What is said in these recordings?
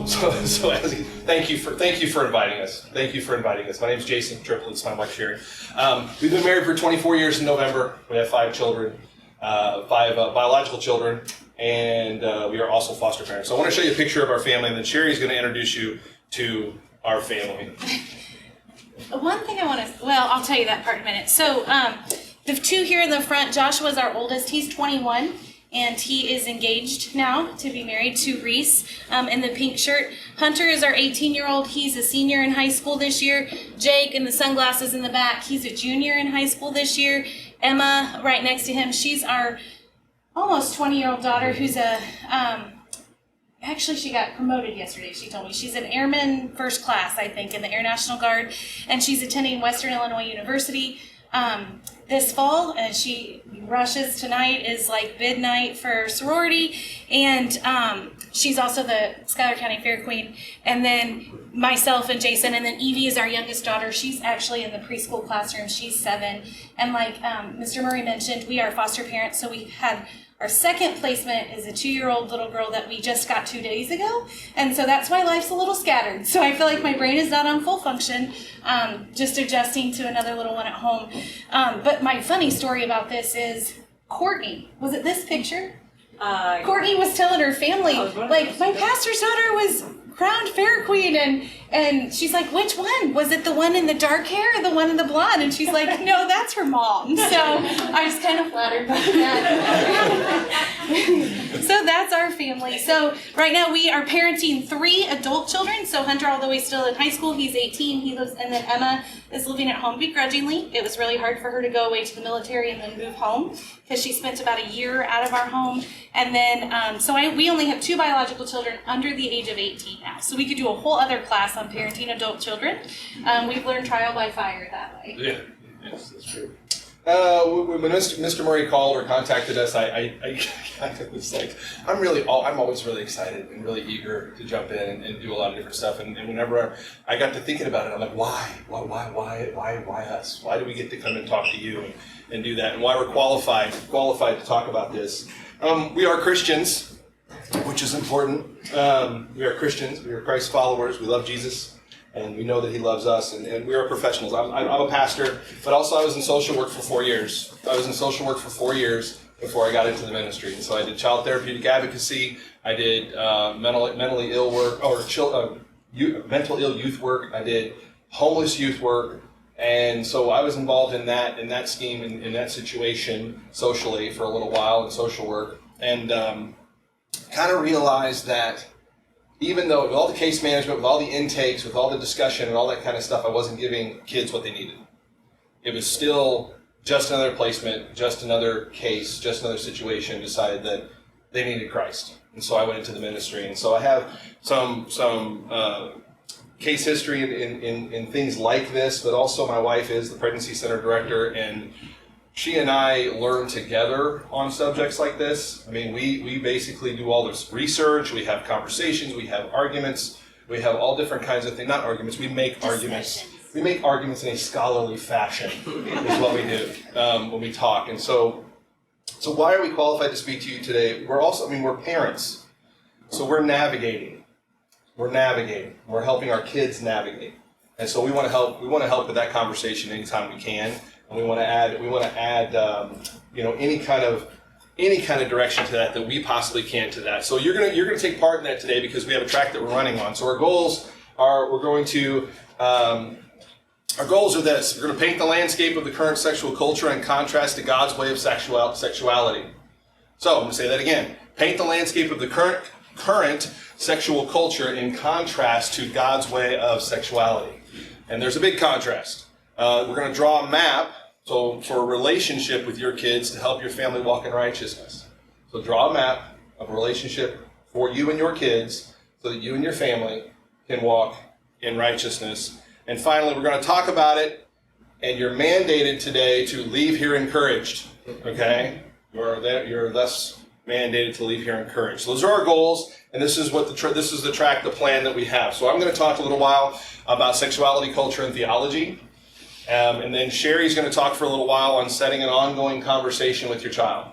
Thank you for inviting us. Thank you for inviting us. My name is Cheri Triplett. It's my wife Cheri. We've been married for 24 years in November. We have 5 children, 5 biological children, and we are also foster parents. So I want to show you a picture of our family, and then Cheri is going to introduce you to our family. One thing I want to, I'll tell you that part in a minute. So the 2 here in the front, Joshua's our oldest. He's 21. And he is engaged now to be married to Reese in the pink shirt. Hunter is our 18-year-old. He's a senior in high school this year. Jake in the sunglasses in the back, he's a junior in high school this year. Emma right next to him, she's our almost 20-year-old daughter who's actually she got promoted yesterday, she told me. She's an airman first class, I think, in the Air National Guard. And she's attending Western Illinois University this fall, and she rushes. Tonight is like bid night for sorority, and she's also the Schuyler County Fair Queen. And then myself and Jason, and then Evie is our youngest daughter. She's actually in the preschool classroom. She's 7. And like Mr. Murray mentioned, we are foster parents, so we had our second placement is a 2-year-old little girl that we just got 2 days ago. And so that's why life's a little scattered. So I feel like my brain is not on full function, just adjusting to another little one at home. But my funny story about this is Courtney. Was it this picture? Courtney was telling her family, like, my pastor's daughter was crowned fair queen, and she's like, which one? Was it the one in the dark hair or the one in the blonde? And she's like, no, that's her mom. So I was kind of flattered by that. So that's our family. So right now we are parenting 3 adult children. So Hunter, although he's still in high school, he's 18. He lives, and then Emma is living at home begrudgingly. It was really hard for her to go away to the military and then move home because she spent about a year out of our home. And then, we only have 2 biological children under the age of 18 now. So we could do a whole other class on parenting adult children. We've learned trial by fire that way. Yeah, yes, that's true. When Mr. Murray called or contacted us, I was like, I'm always really excited and really eager to jump in and do a lot of different stuff. And whenever I got to thinking about it, I'm like, why us? Why do we get to come and talk to you and do that? And why we're qualified to talk about this? We are Christians, which is important. We are Christians. We are Christ followers. We love Jesus. And we know that he loves us, and we are professionals. I'm a pastor, but also I was in social work for 4 years. I was in social work for 4 years before I got into the ministry. And so I did child therapeutic advocacy. I did mentally ill work, or mental ill youth work. I did homeless youth work. And so I was involved in that scheme, in that situation socially for a little while in social work. And kind of realized that even though with all the case management, with all the intakes, with all the discussion and all that kind of stuff, I wasn't giving kids what they needed. It was still just another placement, just another case, just another situation, decided that they needed Christ. And so I went into the ministry. And so I have some case history in things like this, but also my wife is the pregnancy center director, and she and I learn together on subjects like this. I mean, we basically do all this research, we have conversations, we have arguments, we have all different kinds of things. Not arguments, we make arguments. We make arguments in a scholarly fashion, is what we do when we talk. And so why are we qualified to speak to you today? We're parents. So we're navigating. We're helping our kids navigate. And so we want to help with that conversation anytime we can. And we want to add any kind of direction to that we possibly can to that. So you're gonna take part in that today because we have a track that we're running on. So our goals are this. We're going to paint the landscape of the current sexual culture in contrast to God's way of sexuality. So I'm going to say that again. Paint the landscape of the current sexual culture in contrast to God's way of sexuality. And there's a big contrast. We're going to draw a map for a relationship with your kids to help your family walk in righteousness. So draw a map of a relationship for you and your kids so that you and your family can walk in righteousness. And finally, we're going to talk about it, and you're mandated today to leave here encouraged. Okay? You're thus mandated to leave here encouraged. So those are our goals, and this is the plan that we have. So I'm going to talk a little while about sexuality, culture, and theology. And then Cheri's going to talk for a little while on setting an ongoing conversation with your child.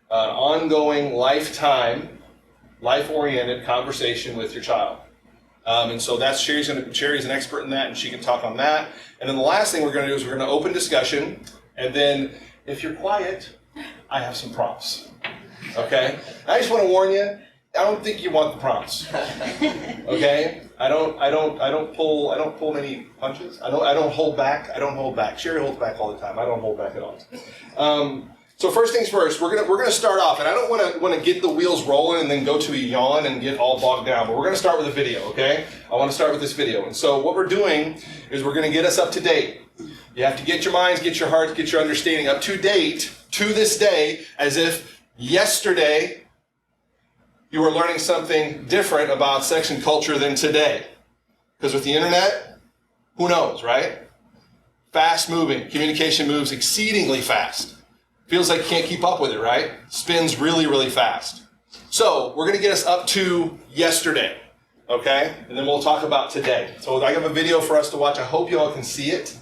Ongoing, life-oriented conversation with your child. And so Cheri's an expert in that, and she can talk on that. And then the last thing we're going to do is we're going to open discussion. And then, if you're quiet, I have some prompts. Okay? I just want to warn you, I don't think you want the prompts. Okay? I don't pull many punches. I don't hold back. Cheri holds back all the time. I don't hold back at all. So first things first, we're gonna start off, and I don't want to get the wheels rolling and then go to a yawn and get all bogged down. But we're gonna start with a video, okay? I want to start with this video, and so what we're doing is we're gonna get us up to date. You have to get your minds, get your hearts, get your understanding up to date to this day, as if yesterday you were learning something different about sex and culture than today. Because with the internet, who knows, right? Fast moving, communication moves exceedingly fast. Feels like you can't keep up with it, right? Spins really, really fast. So we're going to get us up to yesterday, okay? And then we'll talk about today. So I have a video for us to watch. I hope you all can see it.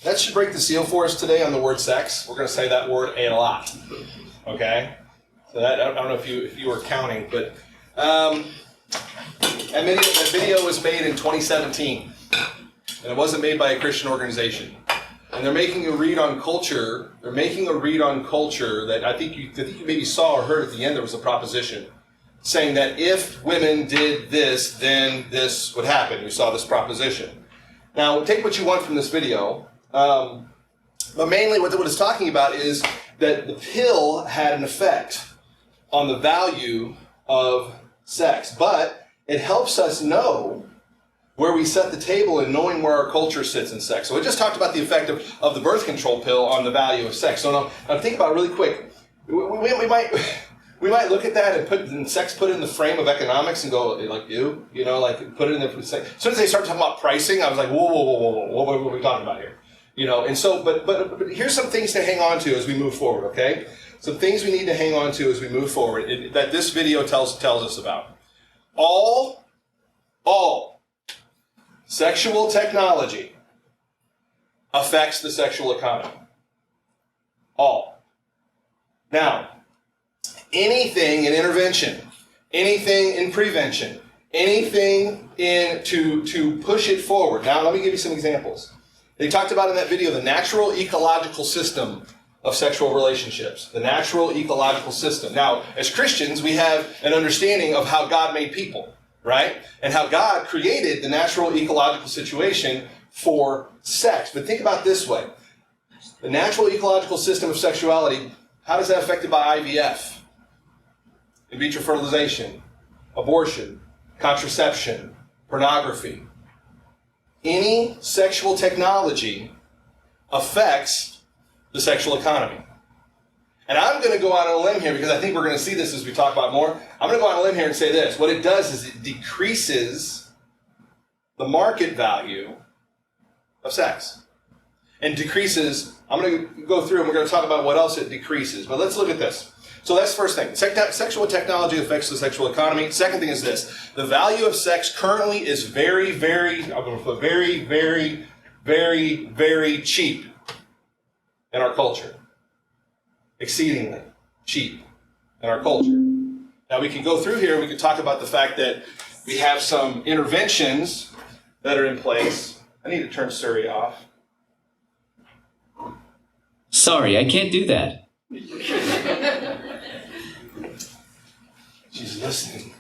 That should break the seal for us today on the word sex. We're going to say that word a lot, okay? So that, I don't know if you were counting, but that video was made in 2017. And it wasn't made by a Christian organization. And they're making a read on culture. They're making a read on culture that I think you maybe saw or heard at the end. There was a proposition saying that if women did this, then this would happen. You saw this proposition. Now, take what you want from this video. But mainly what it's talking about is that the pill had an effect on the value of sex. But it helps us know where we set the table in knowing where our culture sits in sex. So we just talked about the effect of the birth control pill on the value of sex. So now think about it really quick. We might look at that and put it in the frame of economics and go, like, put it in the... As soon as they start talking about pricing, I was like, whoa, what are we talking about here? And so, but here's some things to hang on to as we move forward, okay? Some things we need to hang on to as we move forward that this video tells us about. All sexual technology affects the sexual economy. All. Now, anything in intervention, anything in prevention, anything to push it forward. Now, let me give you some examples. They talked about in that video the natural ecological system of sexual relationships. The natural ecological system. Now, as Christians, we have an understanding of how God made people. Right? And how God created the natural ecological situation for sex. But think about it this way. The natural ecological system of sexuality, how is that affected by IVF? In vitro fertilization, abortion, contraception, pornography. Any sexual technology affects the sexual economy. And I'm going to go out on a limb here because I think we're going to see this as we talk about more. I'm going to go out on a limb here and say this. What it does is it decreases the market value of sex. And decreases, I'm going to go through and we're going to talk about what else it decreases. But let's look at this. So that's the first thing. Sexual technology affects the sexual economy. Second thing is this. The value of sex currently is very, very, I'm going to put very, very, very, very cheap in our culture. Exceedingly cheap in our culture. Now we can go through here and we can talk about the fact that we have some interventions that are in place. I need to turn Siri off. Sorry, I can't do that. She's listening.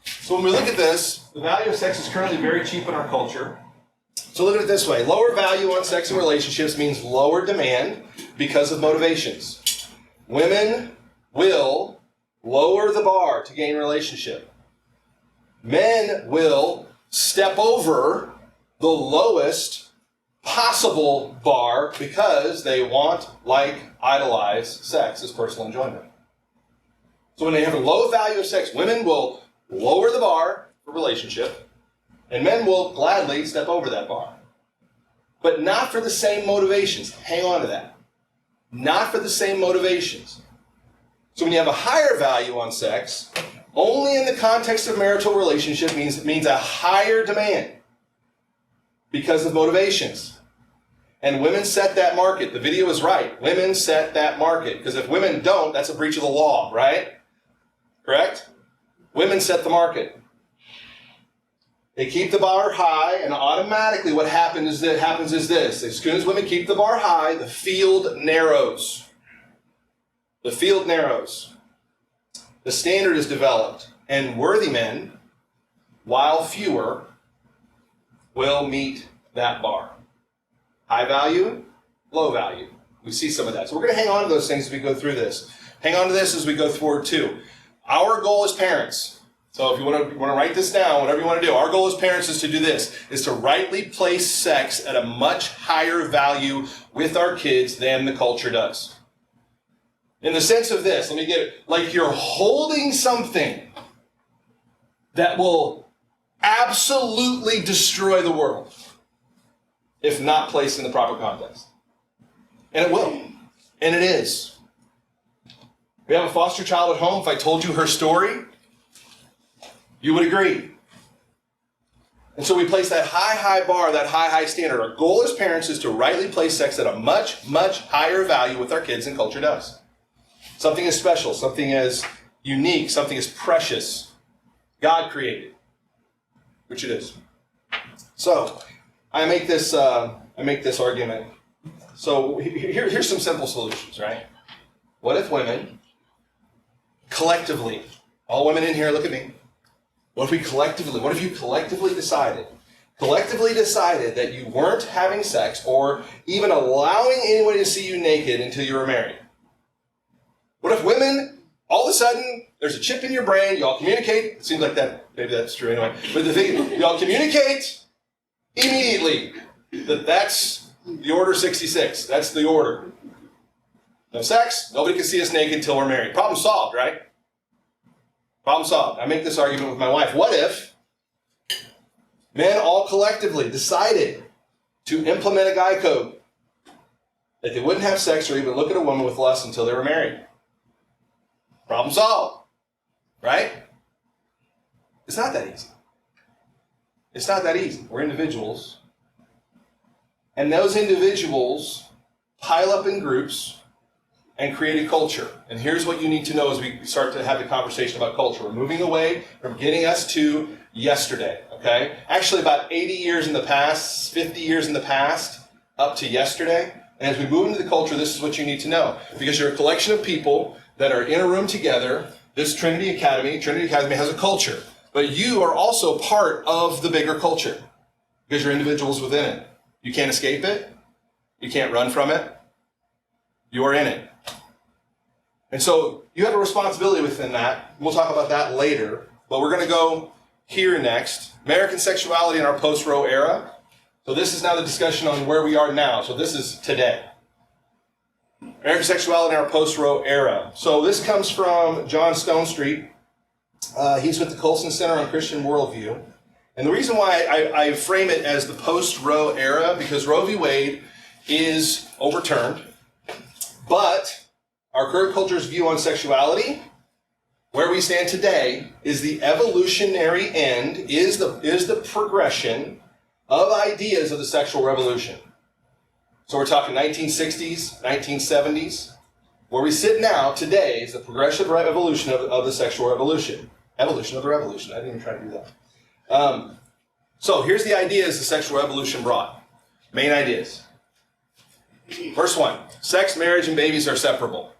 So when we look at this, the value of sex is currently very cheap in our culture. So look at it this way. Lower value on sex and relationships means lower demand because of motivations. Women will lower the bar to gain a relationship. Men will step over the lowest possible bar because they want, idolize sex as personal enjoyment. So when they have a low value of sex, women will lower the bar for relationship, and men will gladly step over that bar. But not for the same motivations. Hang on to that. Not for the same motivations. So when you have a higher value on sex, only in the context of marital relationship means a higher demand because of motivations. And women set that market. The video is right. Women set that market. Because if women don't, that's a breach of the law, right? Correct? Women set the market. They keep the bar high, and automatically what happens is this. As soon as women keep the bar high, the field narrows. The field narrows. The standard is developed. And worthy men, while fewer, will meet that bar. High value, low value. We see some of that. So we're going to hang on to those things as we go through this. Hang on to this as we go forward too. Our goal as parents, so if you want to write this down, whatever you want to do, our goal as parents is to do this, is to rightly place sex at a much higher value with our kids than the culture does. In the sense of this, let me get it, like you're holding something that will absolutely destroy the world if not placed in the proper context. And it will. And it is. We have a foster child at home. If I told you her story, you would agree. And so we place that high bar, that high standard. Our goal as parents is to rightly place sex at a much higher value with our kids than culture does. Something as special, something as unique, something as precious. God created, which it is. So, I make this argument. So here's some simple solutions, right? What if women collectively, all women in here, look at me. What if you collectively decided that you weren't having sex or even allowing anybody to see you naked until you were married? What if women, all of a sudden, there's a chip in your brain, y'all communicate, it seems like that, maybe that's true anyway, but the thing, y'all communicate immediately that's the order 66, that's the order. No sex, nobody can see us naked until we're married. Problem solved, right? Problem solved. I make this argument with my wife. What if men all collectively decided to implement a guy code that they wouldn't have sex or even look at a woman with lust until they were married? Problem solved, right? It's not that easy. It's not that easy. We're individuals. And those individuals pile up in groups and create a culture. And here's what you need to know as we start to have the conversation about culture. We're moving away from getting us to yesterday, okay? Actually, about 80 years in the past, 50 years in the past, up to yesterday. And as we move into the culture, this is what you need to know. Because you're a collection of people that are in a room together. This Trinity Academy has a culture. But you are also part of the bigger culture. Because you're individuals within it. You can't escape it. You can't run from it. You are in it. And so you have a responsibility within that. We'll talk about that later. But we're going to go here next. American sexuality in our post-Roe era. So this is now the discussion on where we are now. So this is today. American sexuality in our post-Roe era. So this comes from John Stonestreet. He's with the Colson Center on Christian Worldview. And the reason why I frame it as the post-Roe era, because Roe v. Wade is overturned. But our current culture's view on sexuality, where we stand today, is the evolutionary end, is the progression of ideas of the sexual revolution. So we're talking 1960s, 1970s. Where we sit now, today, is the progressive evolution of the sexual revolution. Evolution of the revolution. I didn't even try to do that. So here's the ideas the sexual revolution brought. Main ideas. First one, sex, marriage, and babies are separable.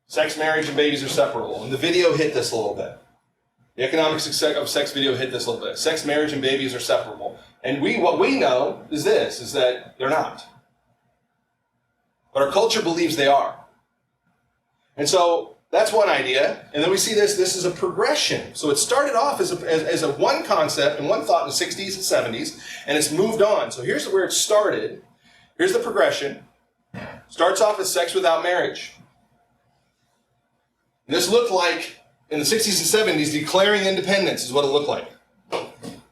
Sex, marriage, and babies are separable. And the video hit this a little bit. The economics of sex video hit this a little bit. Sex, marriage, and babies are separable. And what we know is this, is that they're not. But our culture believes they are. And so that's one idea. And then we see this is a progression. So it started off as a one concept and one thought in the 60s and 70s, and it's moved on. So here's where it started. Here's the progression. Starts off as sex without marriage. And this looked like, in the 60s and 70s, declaring independence is what it looked like.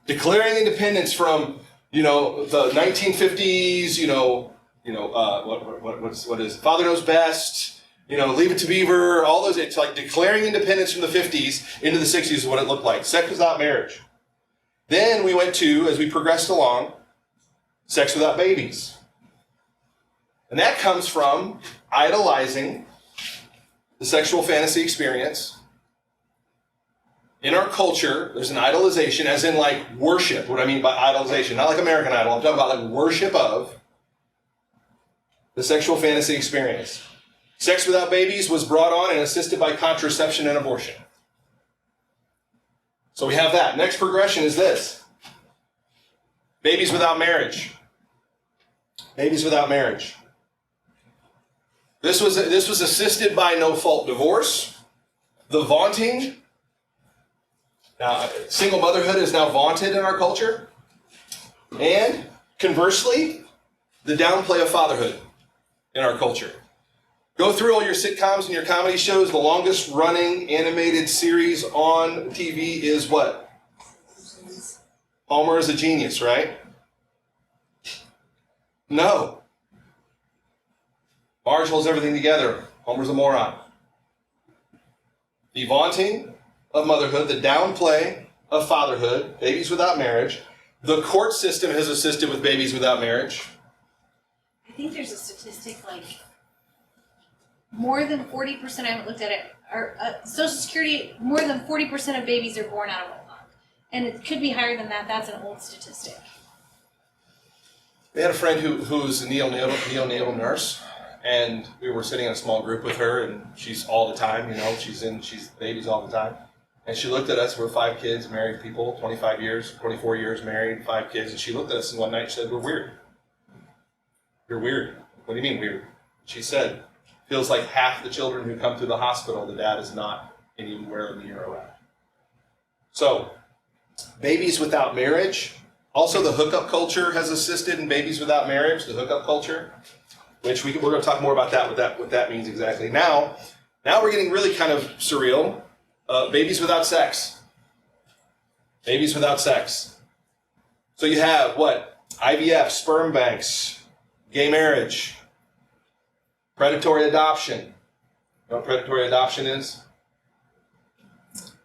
Declaring independence from, the 1950s, what is Father Knows Best, Leave It to Beaver, all those, it's like declaring independence from the 50s into the 60s is what it looked like. Sex without marriage. Then we went to, as we progressed along, sex without babies. And that comes from idolizing the sexual fantasy experience. In our culture, there's an idolization, as in like worship. What I mean by idolization, not like American Idol. I'm talking about like worship of the sexual fantasy experience. Sex without babies was brought on and assisted by contraception and abortion. So we have that. Next progression is this. Babies without marriage. Babies without marriage. This was assisted by no-fault divorce. The vaunting. Now, single motherhood is now vaunted in our culture. And conversely, the downplay of fatherhood in our culture. Go through all your sitcoms and your comedy shows. The longest running animated series on TV is what? Homer is a genius, right? No. Marge holds everything together. Homer's a moron. The vaunting of motherhood, the downplay of fatherhood, babies without marriage. The court system has assisted with babies without marriage. I think there's a statistic like more than 40%, I haven't looked at it, or Social Security, more than 40% of babies are born out of wedlock. And it could be higher than that. That's an old statistic. We had a friend who's a neonatal nurse, and we were sitting in a small group with her, and she's all the time, she's babies all the time. And she looked at us, we're 5 kids, married people, 25 years, 24 years married, 5 kids, and she looked at us and one night she said, "We're weird. You're weird." "What do you mean weird?" She said, "Feels like half the children who come to the hospital, the dad is not anywhere near around." So, babies without marriage. Also, the hookup culture has assisted in babies without marriage, the hookup culture, which we're going to talk more about that, what that means exactly. Now we're getting really kind of surreal. Babies without sex. Babies without sex. So you have what? IVF, sperm banks, gay marriage, predatory adoption. You know what predatory adoption is?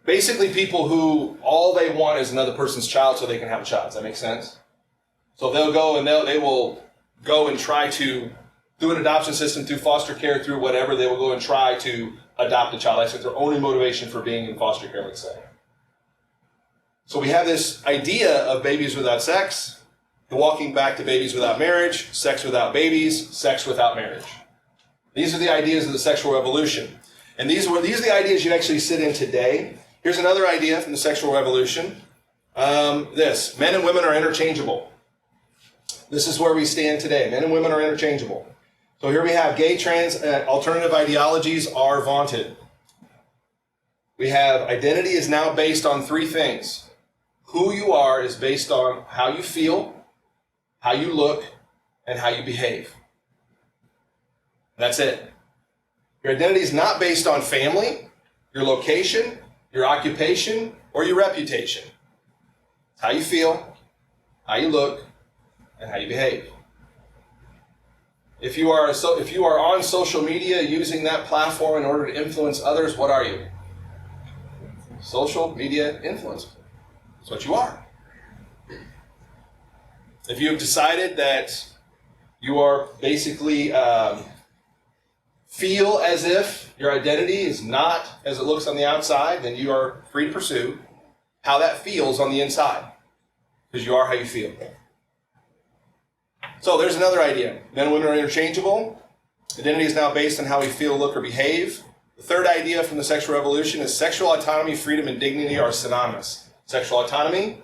Basically people who all they want is another person's child so they can have a child. Does that make sense? So they'll go and they will go and try to, through an adoption system, through foster care, through whatever, they will go and try to adopt a child. That's their only motivation for being in foster care, let's say. So we have this idea of babies without sex, walking back to babies without marriage, sex without babies, sex without marriage. These are the ideas of the sexual revolution. And these are the ideas you actually sit in today. Here's another idea from the sexual revolution. Men and women are interchangeable. This is where we stand today. Men and women are interchangeable. So here we have gay, trans, alternative ideologies are vaunted. We have identity is now based on 3 things. Who you are is based on how you feel, how you look, and how you behave. That's it. Your identity is not based on family, your location, your occupation, or your reputation. It's how you feel, how you look, and how you behave. If you are on social media using that platform in order to influence others, what are you? Social media influencer. That's what you are. If you have decided that you are basically feel as if your identity is not as it looks on the outside, then you are free to pursue how that feels on the inside, because you are how you feel. So there's another idea. Men and women are interchangeable. Identity is now based on how we feel, look, or behave. The third idea from the sexual revolution is sexual autonomy, freedom, and dignity are synonymous. Sexual autonomy,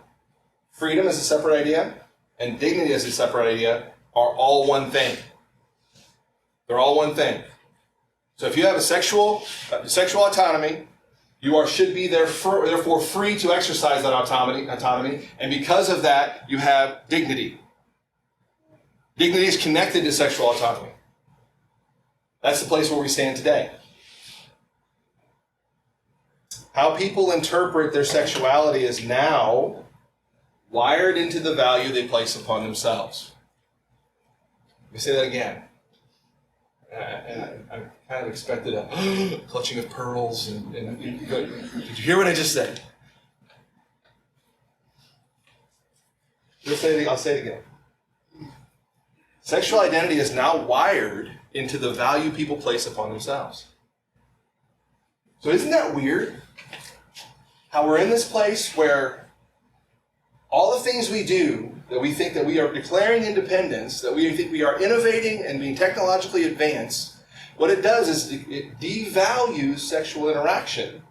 freedom is a separate idea, and dignity is a separate idea, are all one thing. They're all one thing. So if you have a sexual autonomy, you should be therefore free to exercise that autonomy, and because of that, you have dignity. Dignity is connected to sexual autonomy. That's the place where we stand today. How people interpret their sexuality is now wired into the value they place upon themselves. Let me say that again. I kind of expected a clutching of pearls. Did you hear what I just said? I'll say it again. Sexual identity is now wired into the value people place upon themselves. So isn't that weird? How we're in this place where all the things we do, that we think that we are declaring independence, that we think we are innovating and being technologically advanced, what it does is it devalues sexual interaction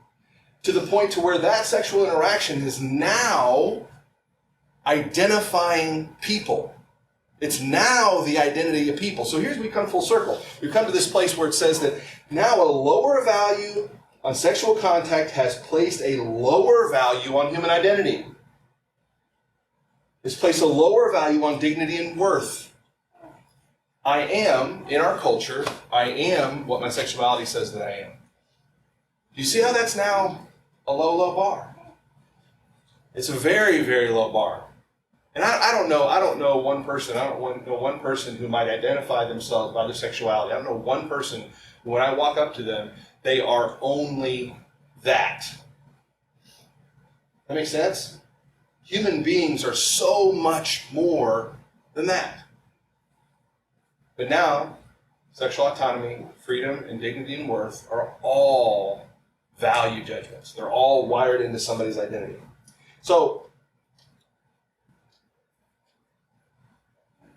to the point to where that sexual interaction is now identifying people. It's now the identity of people. So we come full circle. We come to this place where it says that now a lower value on sexual contact has placed a lower value on human identity. It's placed a lower value on dignity and worth. I am, in our culture, I am what my sexuality says that I am. Do you see how that's now a low, low bar? It's a very, very low bar. And I don't know one person who might identify themselves by their sexuality. I don't know one person who, when I walk up to them, they are only that. That makes sense? Human beings are so much more than that. But now, sexual autonomy, freedom, and dignity and worth are all value judgments. They're all wired into somebody's identity. So,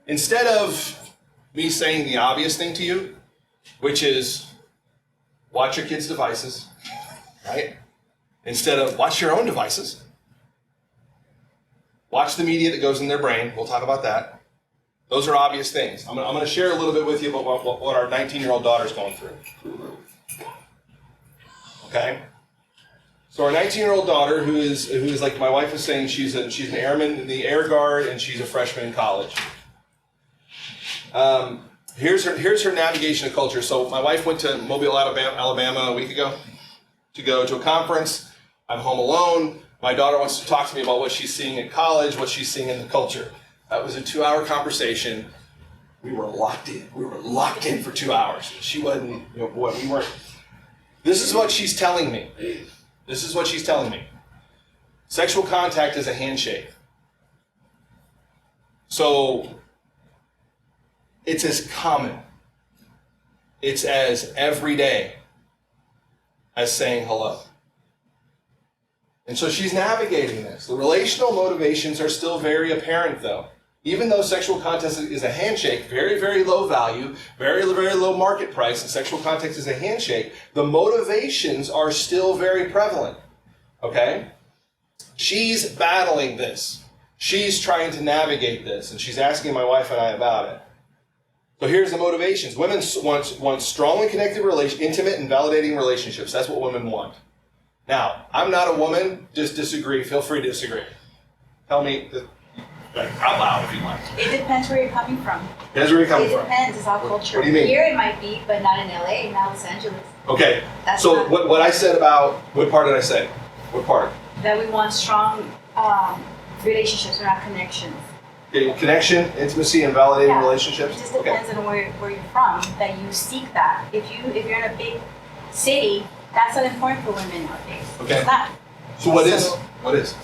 instead of me saying the obvious thing to you, which is watch your kids' devices, right? Instead of watch your own devices, watch the media that goes in their brain. We'll talk about that. Those are obvious things. I'm going to share a little bit with you about what our 19-year-old daughter's going through. Okay? So our 19-year-old daughter, who is like my wife was saying, she's an airman in the Air Guard, and she's a freshman in college. Here's her navigation of culture. So my wife went to Mobile, Alabama a week ago to go to a conference. I'm home alone. My daughter wants to talk to me about what she's seeing at college, what she's seeing in the culture. That was a 2-hour conversation. We were locked in. We were locked in for 2 hours. She wasn't, we weren't. This is what she's telling me. This is what she's telling me. Sexual contact is a handshake. So it's as common. It's as everyday as saying hello. And so she's navigating this. The relational motivations are still very apparent, though. Even though sexual contact is a handshake, very, very low value, very, very low market price, and sexual contact is a handshake, the motivations are still very prevalent. Okay? She's battling this. She's trying to navigate this, and she's asking my wife and I about it. So here's the motivations. Women want strongly connected, intimate and validating relationships. That's what women want. Now, I'm not a woman. Just disagree. Feel free to disagree. Tell me out loud if you like. It depends where you're coming from. Depends where you're coming from. It depends. It's our culture. What do you mean? Here it might be, but not in LA, in Los Angeles. Okay. That's so not- what I said about, what part did I say? What part? That we want strong relationships, not connections. Okay, connection, intimacy, and validating Yeah. relationships. It just depends on where you're from, that you seek that. If you're in a big city, that's not important for women nowadays. Okay. It's not. So what is?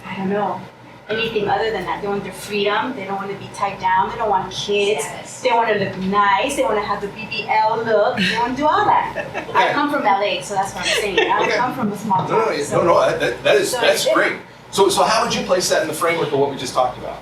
I don't know. Anything other than that. They want their freedom. They don't want to be tied down. They don't want kids. Status. They want to look nice. They want to have the BBL look. They want to do all that. Okay. I come from LA, so that's what I'm saying. I Okay. come from a small No, town. so that's it's great. So how would you place that in the framework of what we just talked about?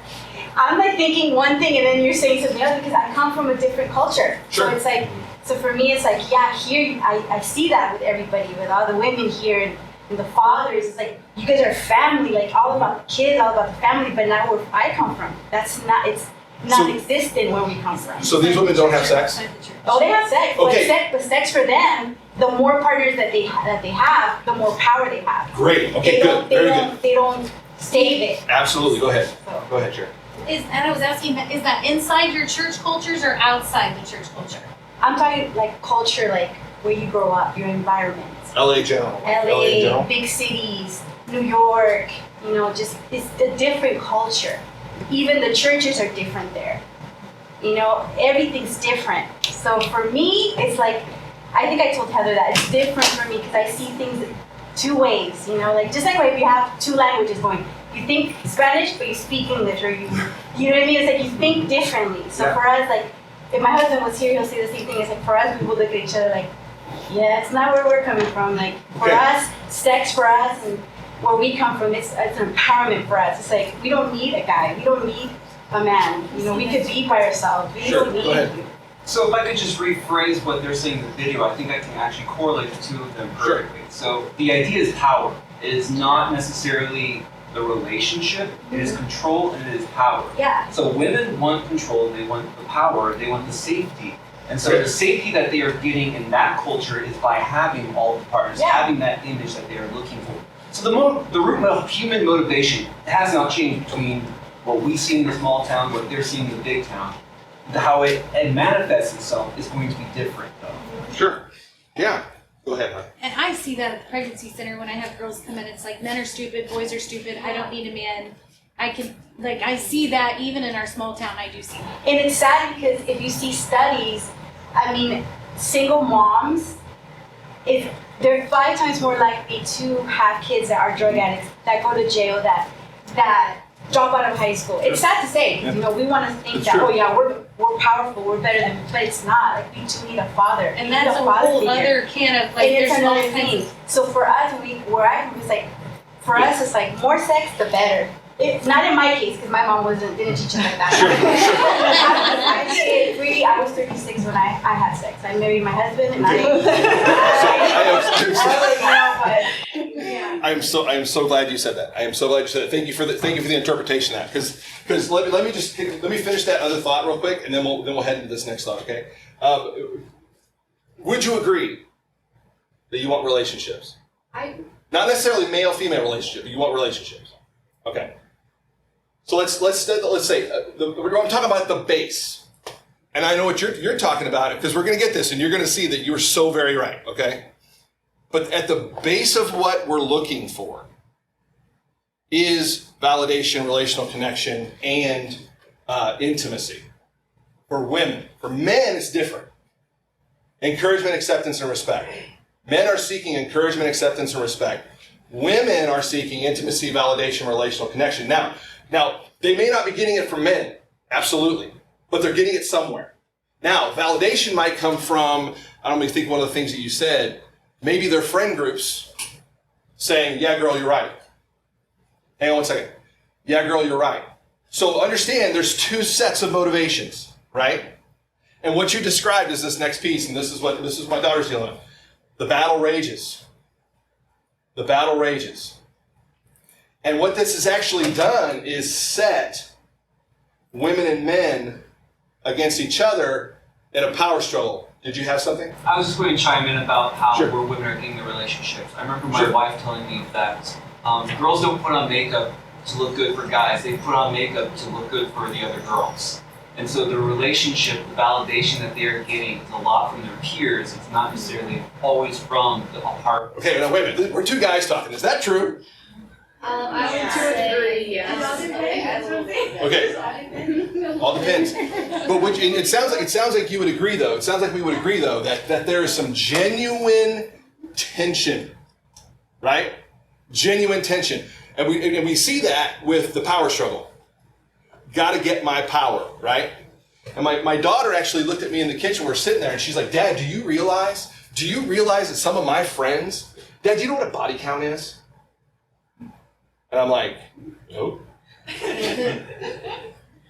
I'm like thinking one thing and then you're saying something else because I come from a different culture. Sure. So it's like, so for me, it's like, yeah, here I see that with everybody, with all the women here and the fathers. It's like, you guys are family, like all about the kids, all about the family, but not where I come from. That's not, it's non-existent where we come from. So these women don't have sex? Oh, they have sex, Okay. but sex for them, the more partners that they have, the more power they have. Great. Okay, good. Very good. They don't save it. Absolutely. Go ahead. So. Go ahead, Cheri. And I was asking, is that inside your church cultures or outside the church culture? I'm talking like culture, like where you grow up, your environment. LA general. LA, big cities, New York, just it's a different culture. Even the churches are different there. Everything's different. So for me, it's like, I think I told Heather that it's different for me because I see things two ways, like just like if you have two languages going, you think Spanish, but you speak English, or you know what I mean? It's like you think differently. So for us, like, if my husband was here, he'll say the same thing. It's like, for us, we will look at each other like, yeah, it's not where we're coming from. Like, for us, sex for us, and where we come from, it's an empowerment for us. It's like, we don't need a guy. We don't need a man. You know, we could be by ourselves. We don't need you. So if I could just rephrase what they're saying in the video, I think I can actually correlate the two of them perfectly. So the idea is power. It is not necessarily the relationship, it is control and it is power. Yeah. So women want control, they want the power, they want the safety. And so the safety that they are getting in that culture is by having all the partners, having that image that they are looking for. So the root of human motivation has not changed between what we see in the small town, what they're seeing in the big town. How it manifests itself is going to be different, though. Sure. Yeah. Go ahead, hon. And I see that at the pregnancy center when I have girls come in. It's like, men are stupid, boys are stupid. I don't need a man. I see that even in our small town. I do see that. And it's sad because if you see studies, I mean, single moms, they're 5 times more likely to have kids that are drug addicts, that go to jail, that drop out of high school. It's sad to say, because, you know, we want to think that, oh yeah, we're powerful, we're better than, but it's not. Like, we do need a father. And that's a whole other can of, like, and there's it's another all kinds thing. of. So for us, where I come, it's like, for us, it's like, more sex, the better. It's not in my case, because my mom didn't teach us like that. I was 36 when I had sex. I married my husband, and I am so glad you said that. I am so glad you said that. Thank you for the interpretation of that. Because let me finish that other thought real quick, and then we'll head into this next thought. Okay? Would you agree that you want relationships? Not necessarily male-female relationship, but you want relationships. Okay. So let's say I'm talking about the base, and I know what you're talking about, because we're going to get this, and you're going to see that you are so very right. Okay. But at the base of what we're looking for is validation, relational connection, and intimacy. For women. For men, it's different. Encouragement, acceptance, and respect. Men are seeking encouragement, acceptance, and respect. Women are seeking intimacy, validation, relational connection. Now, they may not be getting it from men, absolutely, but they're getting it somewhere. Now, validation might come from, I don't even think one of the things that you said, maybe their friend groups saying, yeah, girl, you're right. Hang on one second. Yeah, girl, you're right. So understand there's 2 sets of motivations, right? And what you described is this next piece, and this is my daughter's dealing with. The battle rages. The battle rages. And what this has actually done is set women and men against each other in a power struggle. Did you have something? I was just going to chime in about how where women are getting the relationships. I remember my wife telling me that girls don't put on makeup to look good for guys. They put on makeup to look good for the other girls. And so the relationship, the validation that they're getting is a lot from their peers. It's not necessarily always from the partner. Okay, now wait a minute. We're 2 guys talking. Is that true? I would to a degree, yes. Okay. All depends. But it sounds like you would agree, though. It sounds like we would agree, though, that there is some genuine tension, right? Genuine tension, and we see that with the power struggle. Got to get my power, right? And my daughter actually looked at me in the kitchen. We're sitting there, and she's like, "Dad, do you realize that some of my friends, Dad, do you know what a body count is?" And I'm like, nope.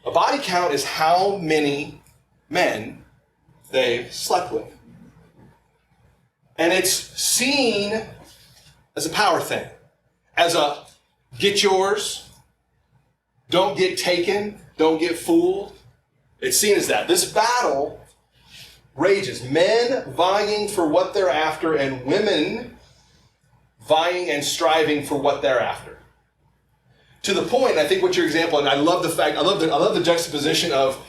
A body count is how many men they've slept with. And it's seen as a power thing. As a get yours, don't get taken, don't get fooled. It's seen as that. This battle rages. Men vying for what they're after, and women vying and striving for what they're after. To the point, I think what your example, and I love the juxtaposition of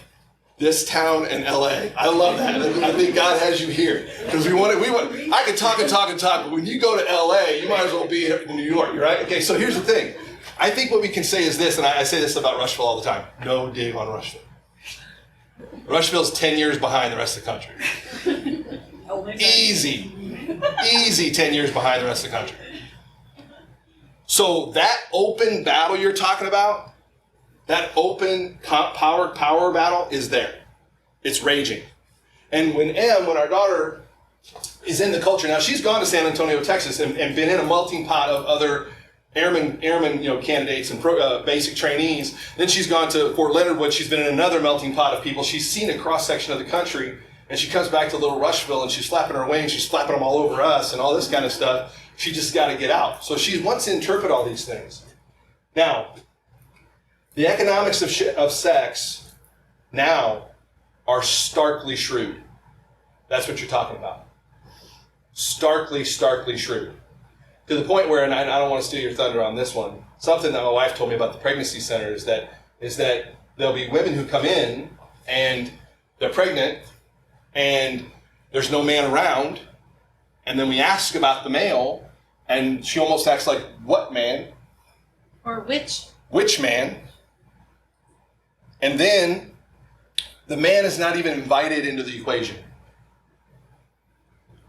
this town and LA. I love that. I think God has you here. Because I can talk and talk and talk, but when you go to LA, you might as well be in New York, right? Okay, so here's the thing. I think what we can say is this, and I say this about Rushville all the time. No dig on Rushville. Rushville's 10 years behind the rest of the country. Easy 10 years behind the rest of the country. So that open battle you're talking about, that open power battle is there. It's raging. And when our daughter is in the culture, now she's gone to San Antonio, Texas, and been in a melting pot of other airmen, candidates and basic trainees. Then she's gone to Fort Leonard Wood. She's been in another melting pot of people. She's seen a cross section of the country, and she comes back to Little Rushville, and she's flapping her wings. She's flapping them all over us, and all this kind of stuff. She just got to get out. So she wants to interpret all these things. Now, the economics of sex now are starkly shrewd. That's what you're talking about. Starkly shrewd. To the point where, and I don't want to steal your thunder on this one, something that my wife told me about the pregnancy center is that there'll be women who come in and they're pregnant and there's no man around, and then we ask about the male, and she almost acts like, what man? Or which? Which man? And then the man is not even invited into the equation.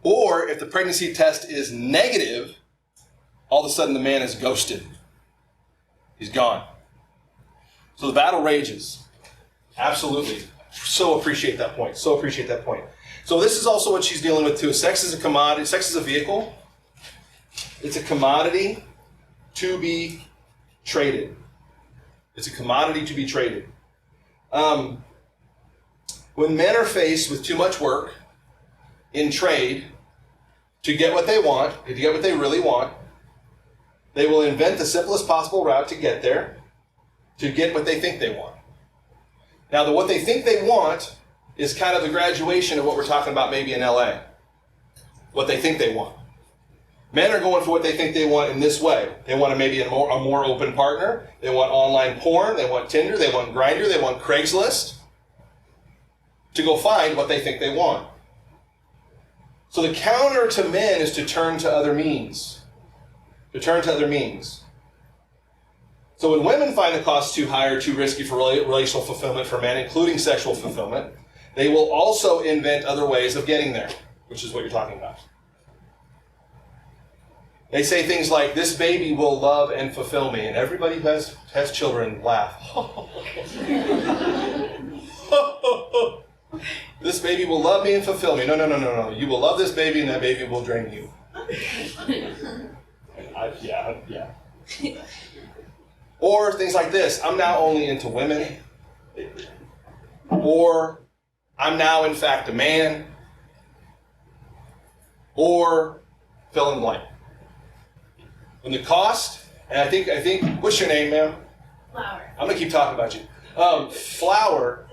Or if the pregnancy test is negative, all of a sudden the man is ghosted. He's gone. So the battle rages. Absolutely. So appreciate that point. So this is also what she's dealing with too. Sex is a commodity. Sex is a vehicle. It's a commodity to be traded. It's a commodity to be traded. When men are faced with too much work in trade to get what they want, to get what they really want, they will invent the simplest possible route to get there, to get what they think they want. Now, what they think they want is kind of the graduation of what we're talking about maybe in LA. What they think they want. Men are going for what they think they want in this way. They want maybe a more open partner. They want online porn. They want Tinder. They want Grindr. They want Craigslist to go find what they think they want. So the counter to men is to turn to other means. So when women find the cost too high or too risky for relational fulfillment for men, including sexual fulfillment, they will also invent other ways of getting there, which is what you're talking about. They say things like, this baby will love and fulfill me, and everybody who has children laugh. This baby will love me and fulfill me. No. You will love this baby, and that baby will drain you. Yeah. Or things like this, I'm now only into women. Or I'm now in fact a man. Or fill in blank. When the cost, and I think, what's your name, ma'am? Flower. I'm gonna keep talking about you. Flower,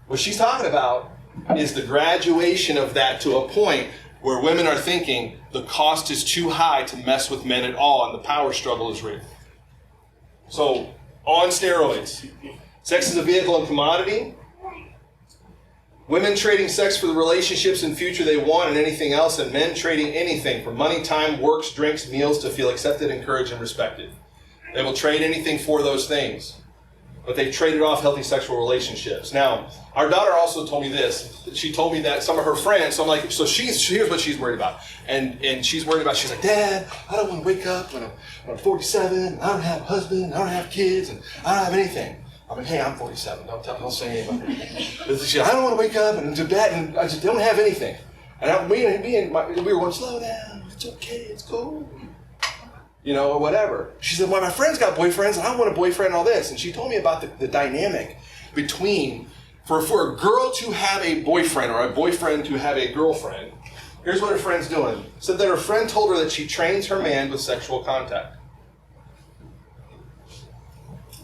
what she's talking about is the graduation of that to a point where women are thinking the cost is too high to mess with men at all, and the power struggle is real. So, on steroids. Sex is a vehicle and commodity. Women trading sex for the relationships and future they want and anything else, and men trading anything from money, time, works, drinks, meals to feel accepted, encouraged, and respected. They will trade anything for those things, but they've traded off healthy sexual relationships. Now, our daughter also told me this. She told me that some of her friends, so I'm like, here's what she's worried about. And she's worried about, she's like, Dad, I don't want to wake up when I'm 47, I don't have a husband, I don't have kids, and I don't have anything. I'm like, hey, I'm 47, don't say anything. But she said, I don't want to wake up and do that, and I just don't have anything. And we were going, slow down, it's okay, it's cool. Or whatever. She said, well, my friends got boyfriends, and I want a boyfriend and all this. And she told me about the dynamic between, for a girl to have a boyfriend or a boyfriend to have a girlfriend, here's what her friend's doing. Said that her friend told her that she trains her man with sexual contact.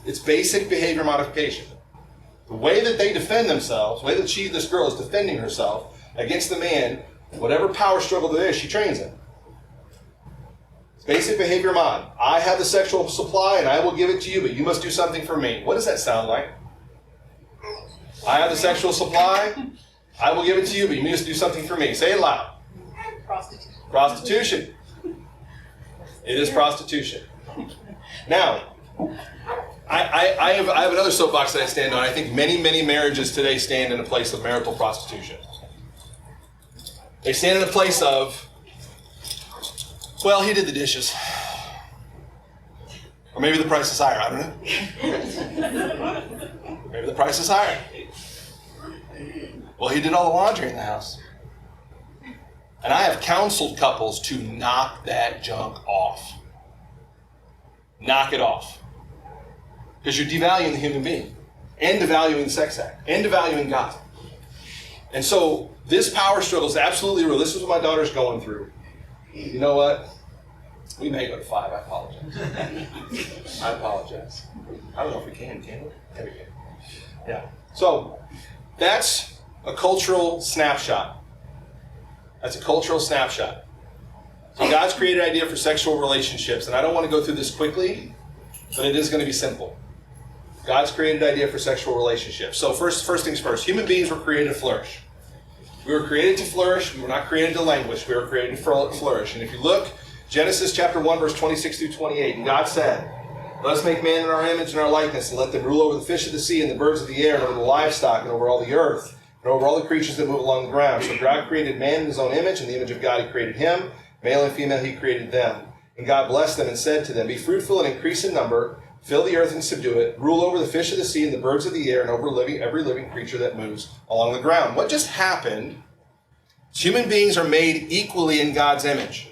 It's basic behavior modification. The way that they defend themselves, the way that this girl is defending herself against the man, whatever power struggle there is, she trains him. It's basic behavior mod. I have the sexual supply and I will give it to you, but you must do something for me. What does that sound like? I have the sexual supply, I will give it to you, but you must do something for me. Say it loud. Prostitution. It is prostitution. Now, I have another soapbox that I stand on. I think many marriages today stand in a place of marital prostitution. They stand in a place of, well, he did the dishes. Or maybe the price is higher, I don't know. Maybe the price is higher. Well, he did all the laundry in the house. And I have counseled couples to knock that junk off. Knock it off. Because you're devaluing the human being, and devaluing the sex act, and devaluing God. And so this power struggle is absolutely real. This is what my daughter's going through. You know what? We may go to 5. I apologize. I apologize. I don't know if we can we? Yeah, we can. Yeah. So that's a cultural snapshot. That's a cultural snapshot. So God's created an idea for sexual relationships, and I don't want to go through this quickly, but it is going to be simple. God's created an idea for sexual relationships. So first things first, human beings were created to flourish. We were created to flourish. We were not created to languish. We were created to flourish. And if you look, Genesis chapter 1, verse 26 through 28, and God said, "Let us make man in our image and our likeness, and let them rule over the fish of the sea and the birds of the air, and over the livestock, and over all the earth, and over all the creatures that move along the ground." So God created man in his own image. In the image of God he created him. Male and female he created them. And God blessed them and said to them, "Be fruitful and increase in number, fill the earth and subdue it, rule over the fish of the sea and the birds of the air, and over every living creature that moves along the ground." What just happened? Human beings are made equally in God's image.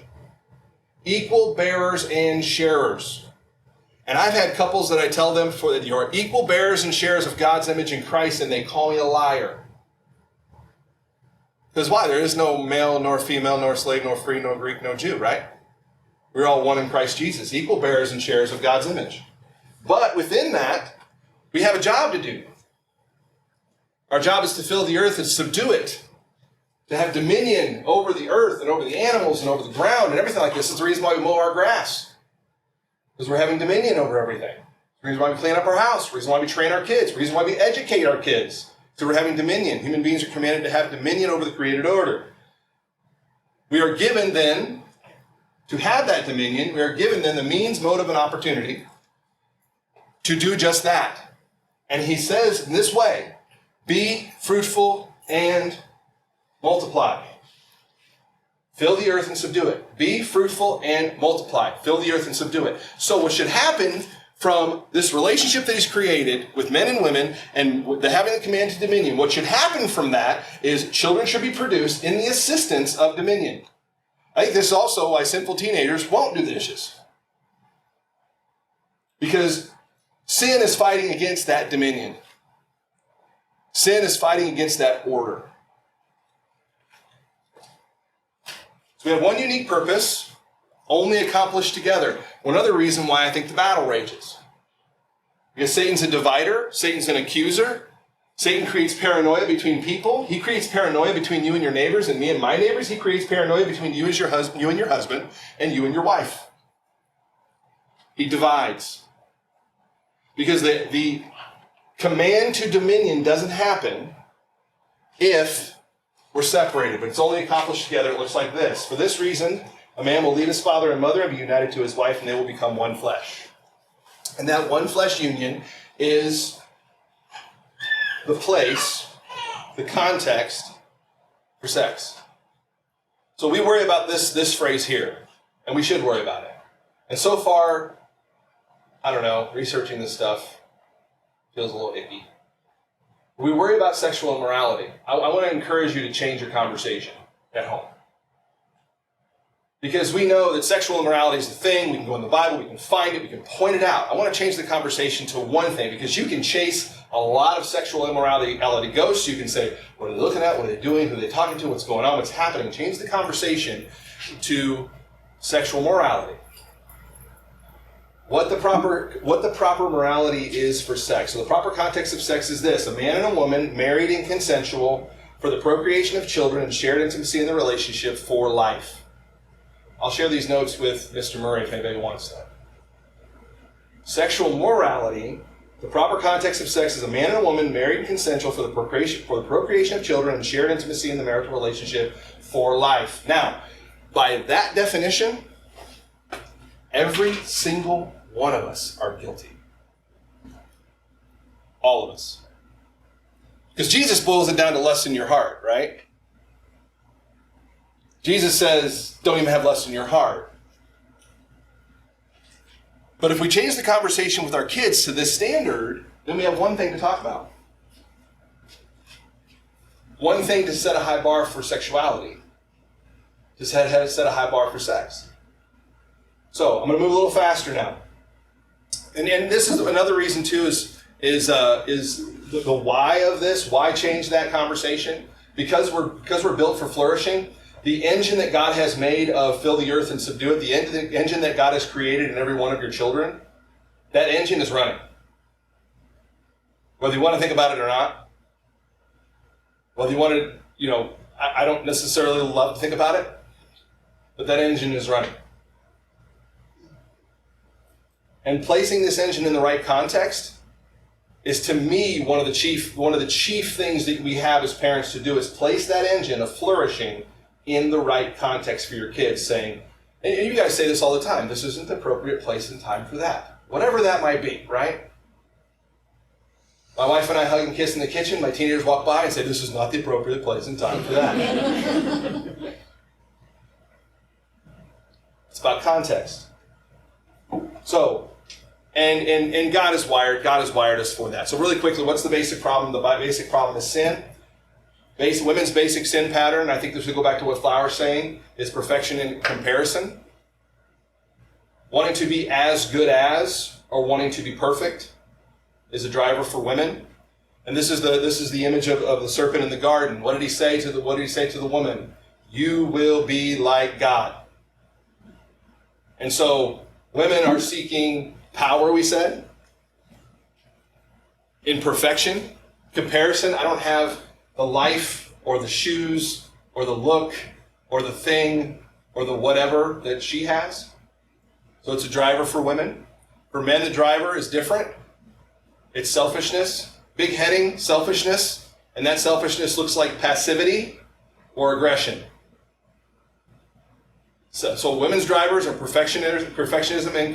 Equal bearers and sharers. And I've had couples that I tell them that you're equal bearers and sharers of God's image in Christ, and they call me a liar. Because why? There is no male, nor female, nor slave, nor free, nor Greek, no Jew, right? We're all one in Christ Jesus, equal bearers and sharers of God's image. But within that, we have a job to do. Our job is to fill the earth and subdue it, to have dominion over the earth and over the animals and over the ground and everything like this. It's the reason why we mow our grass, because we're having dominion over everything. It's the reason why we clean up our house, the reason why we train our kids, the reason why we educate our kids. So we're having dominion. Human beings are commanded to have dominion over the created order. We are given then, to have that dominion, we are given then the means, motive, and opportunity to do just that. And he says in this way, be fruitful and multiply. Fill the earth and subdue it. Be fruitful and multiply. Fill the earth and subdue it. So what should happen from this relationship that he's created with men and women and having the command to dominion, what should happen from that is children should be produced in the assistance of dominion. I think this is also why sinful teenagers won't do the dishes. Because sin is fighting against that dominion. Sin is fighting against that order. So we have one unique purpose, only accomplished together. One other reason why I think the battle rages. Because Satan's a divider, Satan's an accuser. Satan creates paranoia between people. He creates paranoia between you and your neighbors and me and my neighbors. He creates paranoia between you and your husband, and you and your wife. He divides. Because the command to dominion doesn't happen if we're separated, but it's only accomplished together. It looks like this. For this reason, a man will leave his father and mother and be united to his wife, and they will become one flesh. And that one flesh union is the place, the context for sex. So we worry about this phrase here, and we should worry about it. And so far, I don't know, researching this stuff feels a little icky. We worry about sexual immorality. I want to encourage you to change your conversation at home. Because we know that sexual immorality is the thing. We can go in the Bible, we can find it, we can point it out. I want to change the conversation to one thing, because you can chase a lot of sexual immorality ghosts. You can say, what are they looking at? What are they doing? Who are they talking to? What's going on? What's happening? Change the conversation to sexual morality. What the proper morality is for sex. So the proper context of sex is this: a man and a woman, married and consensual, for the procreation of children and shared intimacy in the relationship for life. I'll share these notes with Mr. Murray if anybody wants them. Sexual morality, the proper context of sex is a man and a woman, married and consensual, for the procreation of children and shared intimacy in the marital relationship for life. Now, by that definition, every single one of us are guilty. All of us. Because Jesus boils it down to lust in your heart, right? Jesus says, don't even have lust in your heart. But if we change the conversation with our kids to this standard, then we have one thing to talk about. One thing to set a high bar for sexuality. To set a high bar for sex. So I'm going to move a little faster now. And this is another reason too is the why of this. Why change that conversation? Because we're built for flourishing. The engine that God has made of fill the earth and subdue it, the engine that God has created in every one of your children, that engine is running. Whether you want to think about it or not. Whether you want to, I don't necessarily love to think about it, but that engine is running. And placing this engine in the right context is, to me, one of the chief things that we have as parents to do is place that engine of flourishing in the right context for your kids, saying, and you guys say this all the time, this isn't the appropriate place and time for that. Whatever that might be, right? My wife and I hug and kiss in the kitchen, my teenagers walk by and say, this is not the appropriate place and time for that. It's about context. So, and God has wired us for that. So really quickly, what's the basic problem? The basic problem is sin. Women's basic sin pattern, I think this would go back to what Flower's saying, is perfection in comparison. Wanting to be as good as, or wanting to be perfect, is a driver for women. And this is the image of the serpent in the garden. What did he say to the woman? You will be like God. And so women are seeking power, we said, in perfection. Comparison, I don't have the life or the shoes or the look or the thing or the whatever that she has. So it's a driver for women. For men, the driver is different. It's selfishness, big heading, selfishness, and that selfishness looks like passivity or aggression. So women's drivers are perfectionism and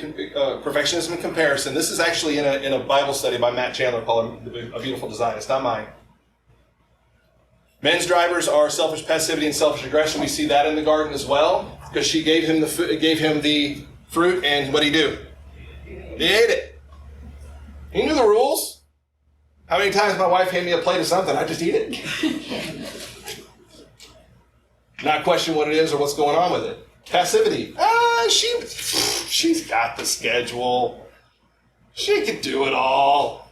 comparison. This is actually in a Bible study by Matt Chandler called A Beautiful Design. It's not mine. Men's drivers are selfish passivity and selfish aggression. We see that in the garden as well, because she gave him the fruit, and what did he do? He ate it. He knew the rules. How many times my wife handed me a plate of something, I just eat it. Not question what it is or what's going on with it. Passivity. She's got the schedule. She could do it all.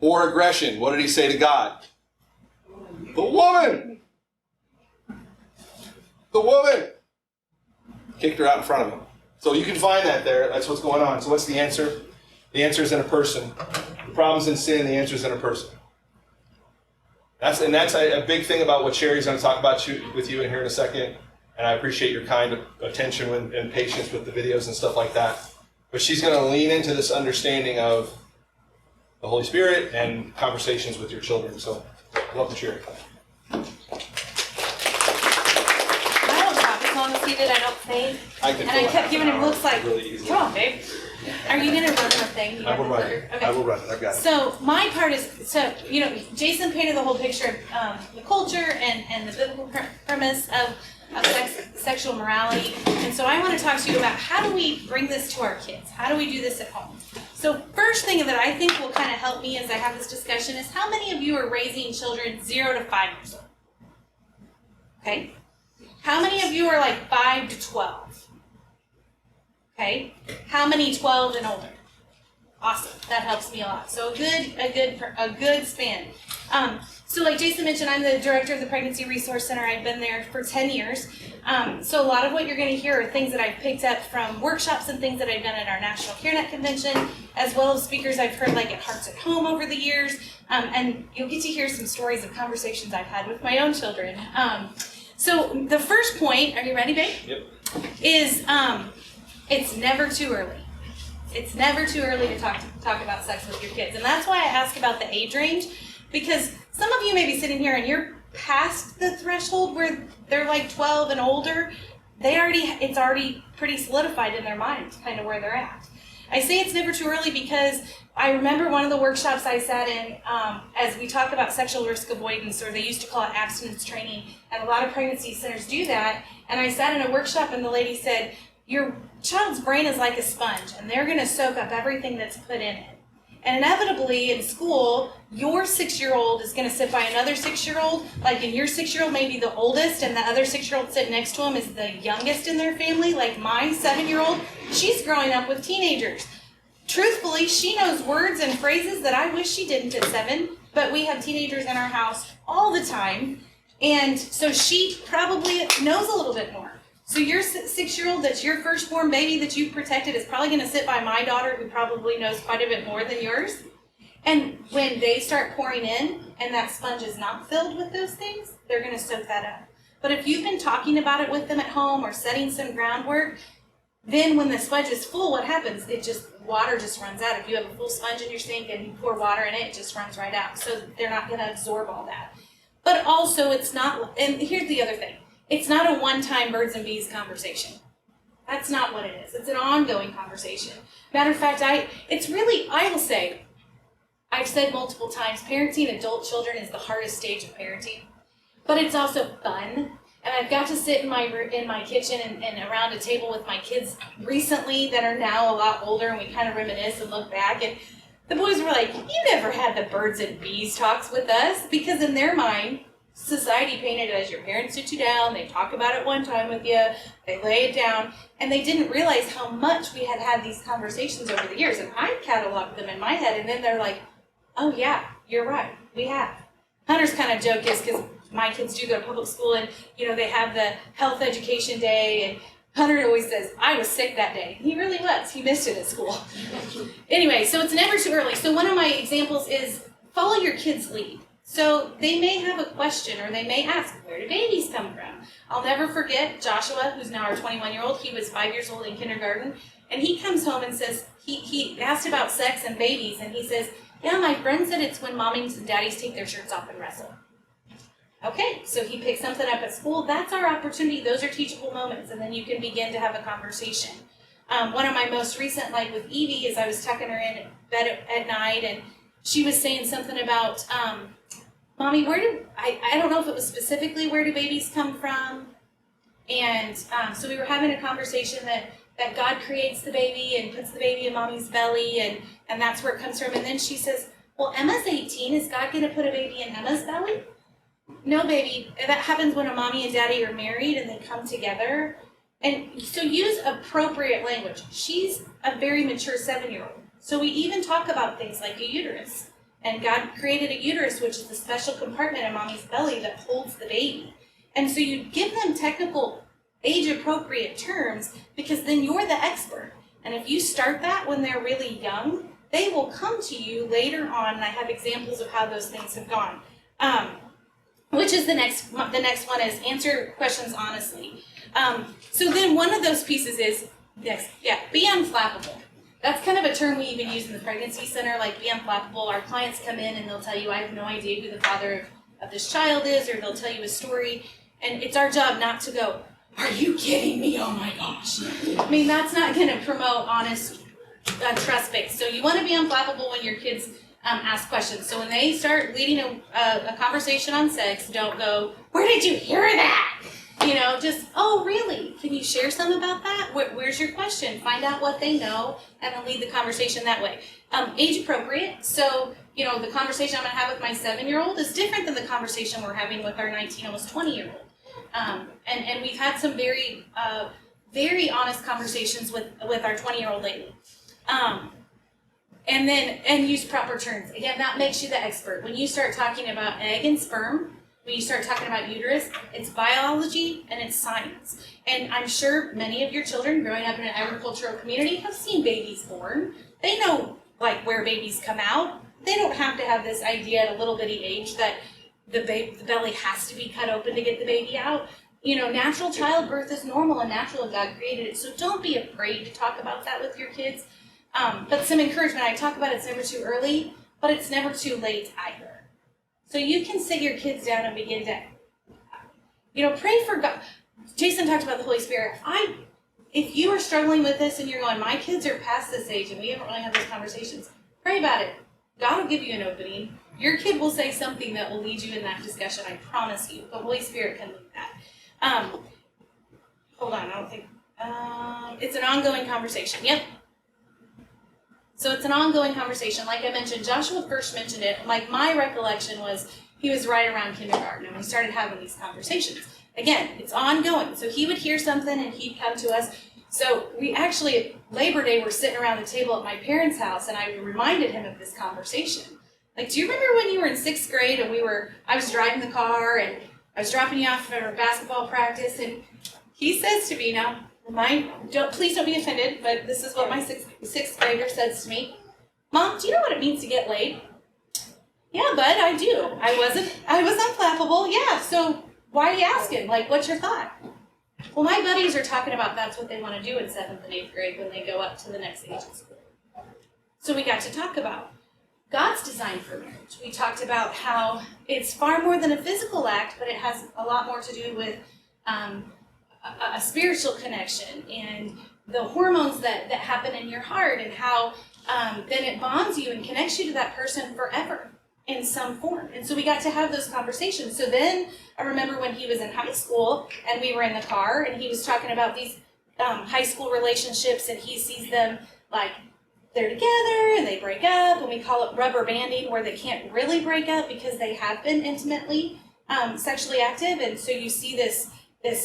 Or aggression. What did he say to God? The woman. The woman. Kicked her out in front of him. So you can find that there. That's what's going on. So what's the answer? The answer is in a person. The problem's in sin. The answer is in a person. That's a big thing about what Cheri's going to talk about with you in here in a second. And I appreciate your kind attention and patience with the videos and stuff like that. But she's going to lean into this understanding of the Holy Spirit and conversations with your children. So, welcome, Cheri. I don't talk as long as he did, I don't think. And I kept giving him looks like, really come on, babe. Are you going to run the thing? I will run it. Okay. I will run it. I've got it. So my part is, Jason painted the whole picture of the culture and the biblical premise of sexual morality. And so I want to talk to you about how do we bring this to our kids? How do we do this at home? So first thing that I think will kind of help me as I have this discussion is, how many of you are raising children 0 to 5 years old? Okay. How many of you are like 5 to 12? Okay. How many 12 and older? Awesome. That helps me a lot. So a good span. So like Jason mentioned, I'm the director of the Pregnancy Resource Center. I've been there for 10 years. So a lot of what you're going to hear are things that I've picked up from workshops and things that I've done at our National CareNet Convention, as well as speakers I've heard like at Hearts at Home over the years. And you'll get to hear some stories of conversations I've had with my own children. So the first point, are you ready, babe? Yep. Is it's never too early. It's never too early to talk about sex with your kids. And that's why I ask about the age range, because some of you may be sitting here and you're past the threshold where they're like 12 and older. It's already pretty solidified in their mind, kind of where they're at. I say it's never too early because I remember one of the workshops I sat in as we talk about sexual risk avoidance, or they used to call it abstinence training, and a lot of pregnancy centers do that. And I sat in a workshop and the lady said, Your child's brain is like a sponge, and they're going to soak up everything that's put in it. And inevitably in school, your 6-year-old is going to sit by another 6-year-old, like, and your 6-year-old may be the oldest, and the other 6-year-old sitting next to him is the youngest in their family. Like my 7-year-old, she's growing up with teenagers. Truthfully, she knows words and phrases that I wish she didn't at 7, but we have teenagers in our house all the time, and so she probably knows a little bit more. So your 6-year-old that's your firstborn baby that you've protected is probably going to sit by my daughter who probably knows quite a bit more than yours. And when they start pouring in and that sponge is not filled with those things, they're going to soak that up. But if you've been talking about it with them at home or setting some groundwork, then when the sponge is full, what happens? Water just runs out. If you have a full sponge in your sink and you pour water in it, it just runs right out. So they're not going to absorb all that. But also it's not, and here's the other thing. It's not a one-time birds and bees conversation. That's not what it is. It's an ongoing conversation. Matter of fact, I will say, I've said multiple times, parenting adult children is the hardest stage of parenting, but it's also fun. And I've got to sit in my kitchen and around a table with my kids recently that are now a lot older, and we kind of reminisce and look back. And the boys were like, "You never had the birds and bees talks with us," because in their mind, society painted it as your parents sit you down, they talk about it one time with you, they lay it down, and they didn't realize how much we had these conversations over the years. And I cataloged them in my head, and then they're like, "Oh yeah, you're right, we have." Hunter's kind of joke is because my kids do go to public school, and they have the health education day, and Hunter always says, "I was sick that day." He really was. He missed it at school. Anyway, so it's never too early. So one of my examples is follow your kids' lead. So they may have a question, or they may ask, "Where do babies come from?" I'll never forget Joshua, who's now our 21-year-old. He was 5 years old in kindergarten, and he comes home and says, he asked about sex and babies, and he says, "Yeah, my friend said it's when mommies and daddies take their shirts off and wrestle." Okay, so he picked something up at school. That's our opportunity. Those are teachable moments, and then you can begin to have a conversation. One of my most recent, like with Evie, is I was tucking her in bed at night, and she was saying something about, "Mommy, I don't know if it was specifically where do babies come from?" And so we were having a conversation that God creates the baby and puts the baby in mommy's belly, and that's where it comes from. And then she says, "Well, Emma's 18. Is God going to put a baby in Emma's belly?" No, baby. That happens when a mommy and daddy are married and they come together. And so use appropriate language. She's a very mature 7-year-old. So we even talk about things like a uterus. And God created a uterus, which is a special compartment in mommy's belly that holds the baby. And so you give them technical, age-appropriate terms, because then you're the expert. And if you start that when they're really young, they will come to you later on, and I have examples of how those things have gone. Which is the next one is answer questions honestly. So then one of those pieces is, be unflappable. That's kind of a term we even use in the pregnancy center, like be unflappable. Our clients come in and they'll tell you, "I have no idea who the father of this child is," or they'll tell you a story. And it's our job not to go, "Are you kidding me? Oh my gosh." I mean, that's not going to promote honest, trust-based. So you want to be unflappable when your kids ask questions. So when they start leading a conversation on sex, don't go, "Where did you hear that?" Just, "Oh, really? Can you share some about that? Where's your question?" Find out what they know and then lead the conversation that way. Age appropriate. So, the conversation I'm going to have with my 7-year-old is different than the conversation we're having with our 19, almost 20-year-old. And we've had some very, very honest conversations with our 20-year-old lately. And use proper terms. Again, that makes you the expert. When you start talking about egg and sperm, when you start talking about uterus, it's biology and it's science. And I'm sure many of your children growing up in an agricultural community have seen babies born. They know where babies come out. They don't have to have this idea at a little bitty age that the belly has to be cut open to get the baby out. Natural childbirth is normal and natural, and God created it. So don't be afraid to talk about that with your kids. But some encouragement. I talk about it's never too early, but it's never too late either. So you can sit your kids down and begin to, pray for God. Jason talked about the Holy Spirit. If you are struggling with this and you're going, "My kids are past this age and we haven't really had those conversations," pray about it. God will give you an opening. Your kid will say something that will lead you in that discussion, I promise you. The Holy Spirit can lead that. Hold on, I don't think It's an ongoing conversation. Yep. So it's an ongoing conversation. Like I mentioned, Joshua first mentioned it. Like my recollection was he was right around kindergarten and we started having these conversations. Again, it's ongoing. So he would hear something and he'd come to us. So we actually, Labor Day, were sitting around the table at my parents' house and I reminded him of this conversation. Like, do you remember when you were in 6th grade and I was driving the car and I was dropping you off at our basketball practice and he says to me now, please don't be offended, but this is what my sixth grader says to me. Mom, do you know what it means to get laid? Yeah, bud, I do. I was unflappable. Yeah, so why are you asking? Like, what's your thought? Well, my buddies are talking about that's what they want to do in 7th and 8th grade when they go up to the next age of school. So we got to talk about God's design for marriage. We talked about how it's far more than a physical act, but it has a lot more to do with a spiritual connection and the hormones that happen in your heart and how then it bonds you and connects you to that person forever in some form. And so we got to have those conversations. So then I remember when he was in high school and we were in the car and he was talking about these high school relationships and he sees them like they're together and they break up and we call it rubber banding where they can't really break up because they have been intimately sexually active. And so you see this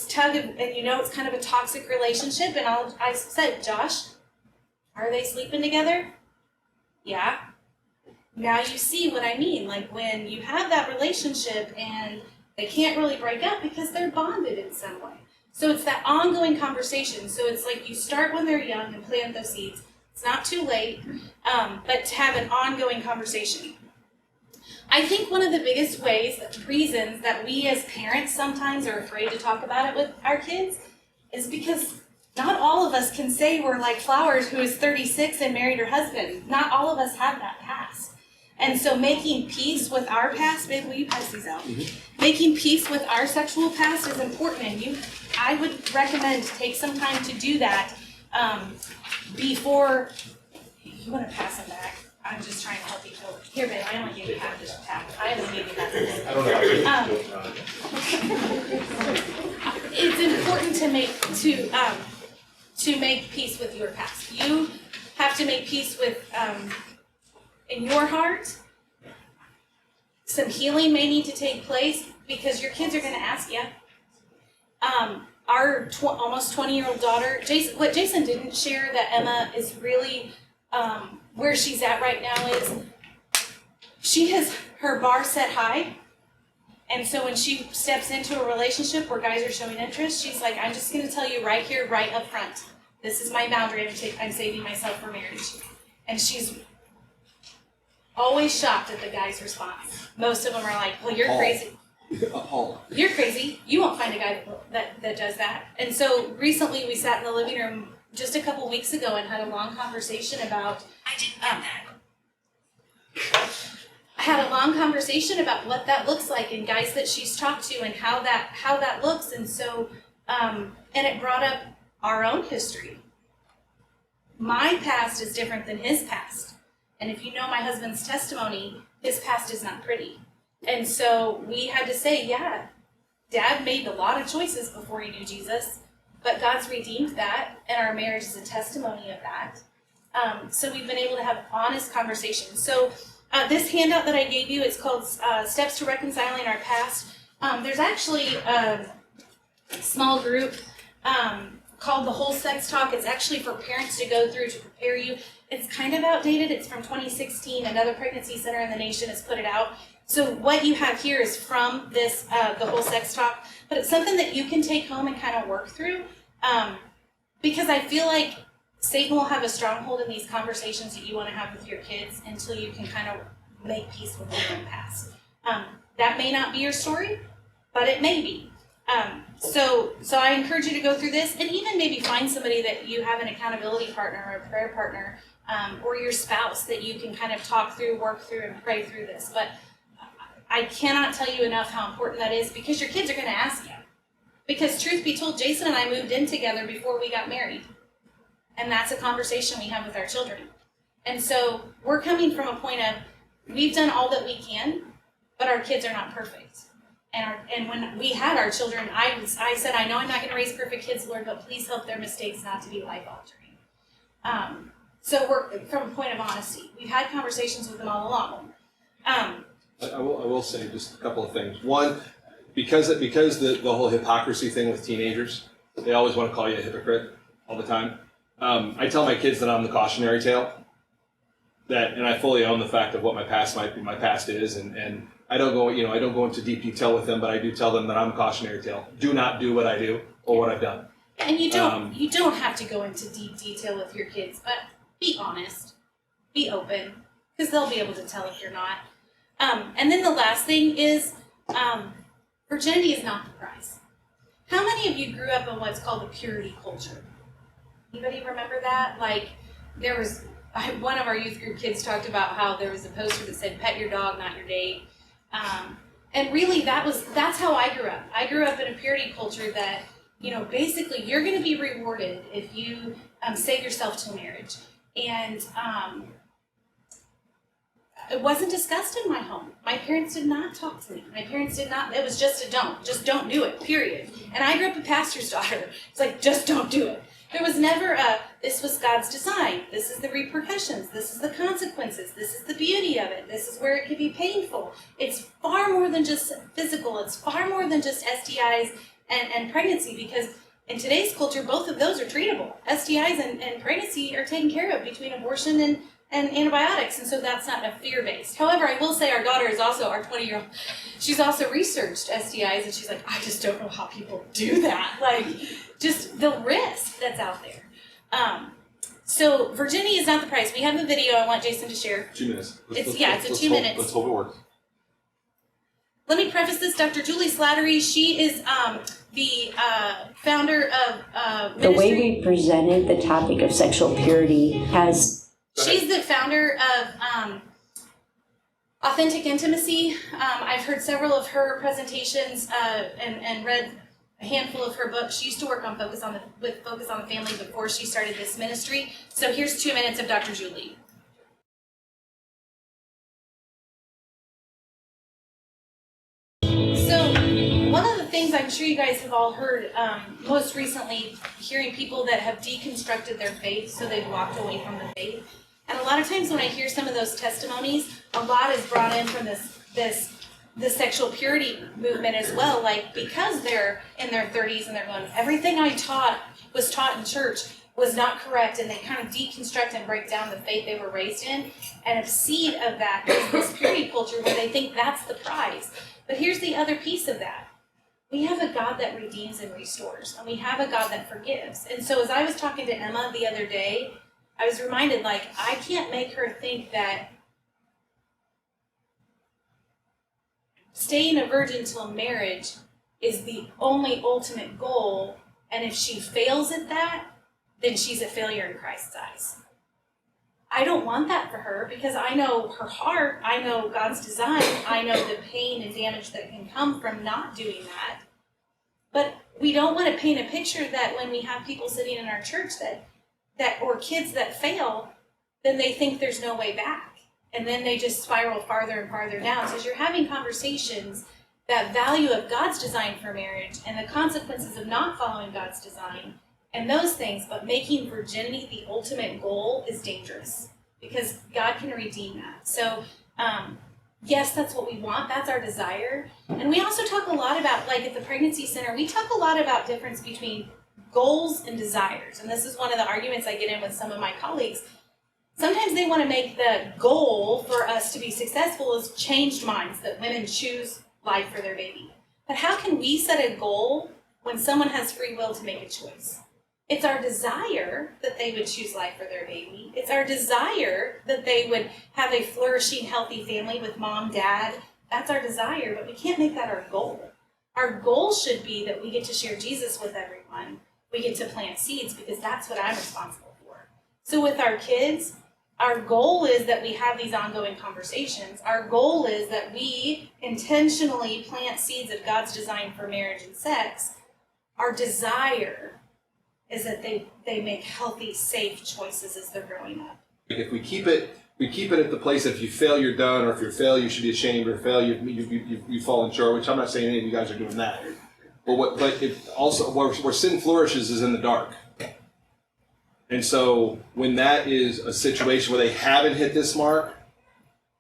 tug of, and you know it's kind of a toxic relationship. And I said, Josh, are they sleeping together? Yeah. Now you see what I mean. Like when you have that relationship and they can't really break up because they're bonded in some way. So it's that ongoing conversation. So it's like you start when they're young and plant those seeds. It's not too late, but to have an ongoing conversation. I think one of the biggest reasons that we as parents sometimes are afraid to talk about it with our kids is because not all of us can say we're like Flowers, who is 36 and married her husband. Not all of us have that past. And so making peace with our past, babe, will you pass these out? Mm-hmm. Making peace with our sexual past is important, and I would recommend take some time to do that before you want to pass them back. I'm just trying to help you feel. Here, babe, I only gave you half this pack. I only gave you half this. I don't know. It's important to make peace with your past. You have to make peace with in your heart. Some healing may need to take place because your kids are going to ask you. Our almost 20-year-old daughter, what Jason didn't share that Emma is really where she's at right now is she has her bar set high. And so when she steps into a relationship where guys are showing interest, she's like, I'm just going to tell you right here, right up front. This is my boundary. I'm saving myself for marriage. And she's always shocked at the guy's response. Most of them are like, well, you're crazy. You're crazy. You won't find a guy that does that. And so recently we sat in the living room just a couple weeks ago and had a long conversation about what that looks like and guys that she's talked to and how that looks. And so and it brought up our own history. My past is different than his past. And if you know my husband's testimony, his past is not pretty. And so we had to say, yeah, Dad made a lot of choices before he knew Jesus, but God's redeemed that, and our marriage is a testimony of that. So we've been able to have honest conversations. So this handout that I gave you, it's called Steps to Reconciling Our Past. There's actually a small group called The Whole Sex Talk. It's actually for parents to go through to prepare you. It's kind of outdated. It's from 2016. Another pregnancy center in the nation has put it out. So what you have here is from this, The Whole Sex Talk, but it's something that you can take home and kind of work through, because I feel like Satan will have a stronghold in these conversations that you want to have with your kids until you can kind of make peace with your own past. That may not be your story, but it may be. So I encourage you to go through this and even maybe find somebody that you have an accountability partner or a prayer partner, or your spouse that you can kind of talk through, work through, and pray through this. But I cannot tell you enough how important that is because your kids are going to ask you. Because truth be told, Jason and I moved in together before we got married. And that's a conversation we have with our children. And so we're coming from a point of, we've done all that we can, but our kids are not perfect. And when we had our children, I said, I know I'm not going to raise perfect kids, Lord, but please help their mistakes not to be life-altering. So we're from a point of honesty. We've had conversations with them all along. I will say just a couple of things. One, because the whole hypocrisy thing with teenagers, they always want to call you a hypocrite all the time. I tell my kids that I'm the cautionary tale. And I fully own the fact of what my past is, and I don't go into deep detail with them, but I do tell them that I'm a cautionary tale. Do not do what I do or what I've done. And you don't have to go into deep detail with your kids, but be honest, be open, because they'll be able to tell if you're not. And then the last thing is, virginity is not the prize. How many of you grew up in what's called the purity culture? Anybody remember that? Like, there was, one of our youth group kids talked about how there was a poster that said, pet your dog, not your date. And really, that's how I grew up. I grew up in a purity culture that, basically you're going to be rewarded if you save yourself till marriage. And it wasn't discussed in my home. My parents did not talk to me. My parents did not, it was just just don't do it, period. And I grew up a pastor's daughter. It's like, just don't do it. There was never this was God's design. This is the repercussions. This is the consequences. This is the beauty of it. This is where it can be painful. It's far more than just physical. It's far more than just STIs and pregnancy, because in today's culture, both of those are treatable. STIs and pregnancy are taken care of between abortion and antibiotics, and so that's not a fear-based. However, I will say our daughter is also, our 20-year-old, she's also researched STIs, and she's like, I just don't know how people do that. Like, just the risk that's out there. So virginity is not the price. We have the video I want Jason to share. 2 minutes. It's a 2 minutes. Let's hope it works. Let me preface this. Dr. Julie Slattery, she is the founder of The way Ministry. we presented the topic of sexual purity has... She's the founder of Authentic Intimacy. I've heard several of her presentations and read a handful of her books. She used to work on Focus on the Family before she started this ministry. So here's 2 minutes of Dr. Julie. So one of the things I'm sure you guys have all heard most recently, hearing people that have deconstructed their faith, so they've walked away from the faith. And a lot of times when I hear some of those testimonies, a lot is brought in from the sexual purity movement as well. Like, because they're in their 30s and they're going, everything I was taught in church was not correct, and they kind of deconstruct and break down the faith they were raised in. And a seed of that is this purity culture where they think that's the prize. But here's the other piece of that. We have a God that redeems and restores, and we have a God that forgives. And so as I was talking to Emma the other day, I was reminded, like, I can't make her think that staying a virgin till marriage is the only ultimate goal, and if she fails at that, then she's a failure in Christ's eyes. I don't want that for her, because I know her heart, I know God's design, I know the pain and damage that can come from not doing that. But we don't want to paint a picture that when we have people sitting in our church that or kids that fail, then they think there's no way back. And then they just spiral farther and farther down. So as you're having conversations, that value of God's design for marriage and the consequences of not following God's design and those things, but making virginity the ultimate goal is dangerous, because God can redeem that. So yes, that's what we want. That's our desire. And we also talk a lot about, like at the Pregnancy Center, we talk a lot about difference between goals and desires. And this is one of the arguments I get in with some of my colleagues. Sometimes they want to make the goal for us to be successful as changed minds, that women choose life for their baby. But how can we set a goal when someone has free will to make a choice? It's our desire that they would choose life for their baby. It's our desire that they would have a flourishing, healthy family with mom, dad. That's our desire, but we can't make that our goal. Our goal should be that we get to share Jesus with everyone. We get to plant seeds, because that's what I'm responsible for. So with our kids, our goal is that we have these ongoing conversations. Our goal is that we intentionally plant seeds of God's design for marriage and sex. Our desire is that they make healthy, safe choices as they're growing up. If we keep it at the place that if you fail, you're done, or if you fail, you should be ashamed, or fail, you've fallen short. Which I'm not saying any of you guys are doing that. But it also where sin flourishes is in the dark. And so when that is a situation where they haven't hit this mark,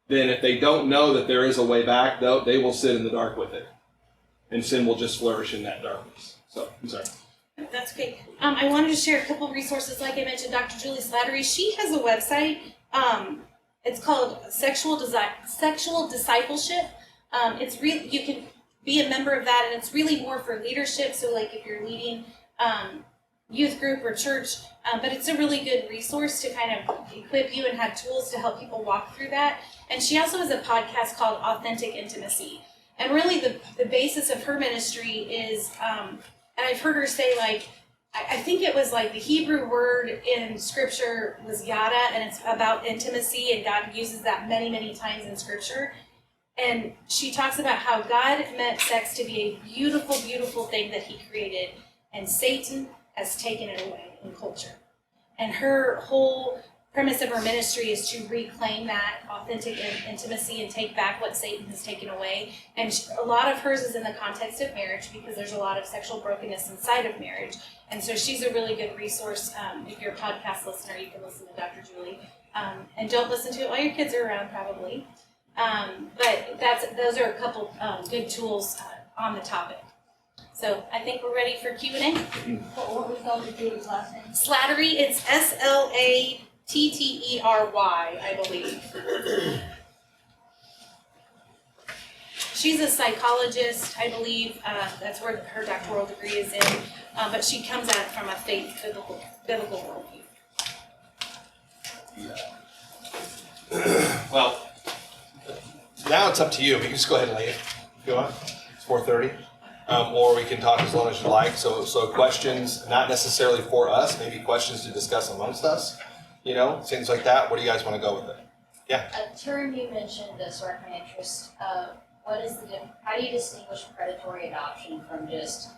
then if they don't know that there is a way back, they will sit in the dark with it, and sin will just flourish in that darkness. So I'm sorry. That's great. I wanted to share a couple resources. Like I mentioned, Dr. Julie Slattery, she has a website. It's called Sexual Discipleship. It's really, you can be a member of that, and it's really more for leadership. So like if you're leading youth group or church, but it's a really good resource to kind of equip you and have tools to help people walk through that. And she also has a podcast called Authentic Intimacy. And really the basis of her ministry is, and I've heard her say, like, I think it was like the Hebrew word in scripture was yada, and it's about intimacy, and God uses that many, many times in scripture. And she talks about how God meant sex to be a beautiful, beautiful thing that he created, and Satan has taken it away in culture. And her whole premise of her ministry is to reclaim that authentic intimacy and take back what Satan has taken away. And a lot of hers is in the context of marriage, because there's a lot of sexual brokenness inside of marriage. And so she's a really good resource. If you're a podcast listener, you can listen to Dr. Julie. And don't listen to it while your kids are around, probably. But those are a couple good tools on the topic. So I think we're ready for Q&A. What was Dr. Julie's last name? Slattery, it's Slattery, I believe. She's a psychologist, I believe. That's where her doctoral degree is in. But she comes at it from a faith, biblical worldview. Well, now it's up to you. You can just go ahead and leave if you want. It's 4:30. Or we can talk as long as you like. So questions, not necessarily for us, maybe questions to discuss amongst us. You know, things like that. Where do you guys want to go with it? Yeah. A term you mentioned that sparked my interest. What is how do you distinguish predatory adoption from just,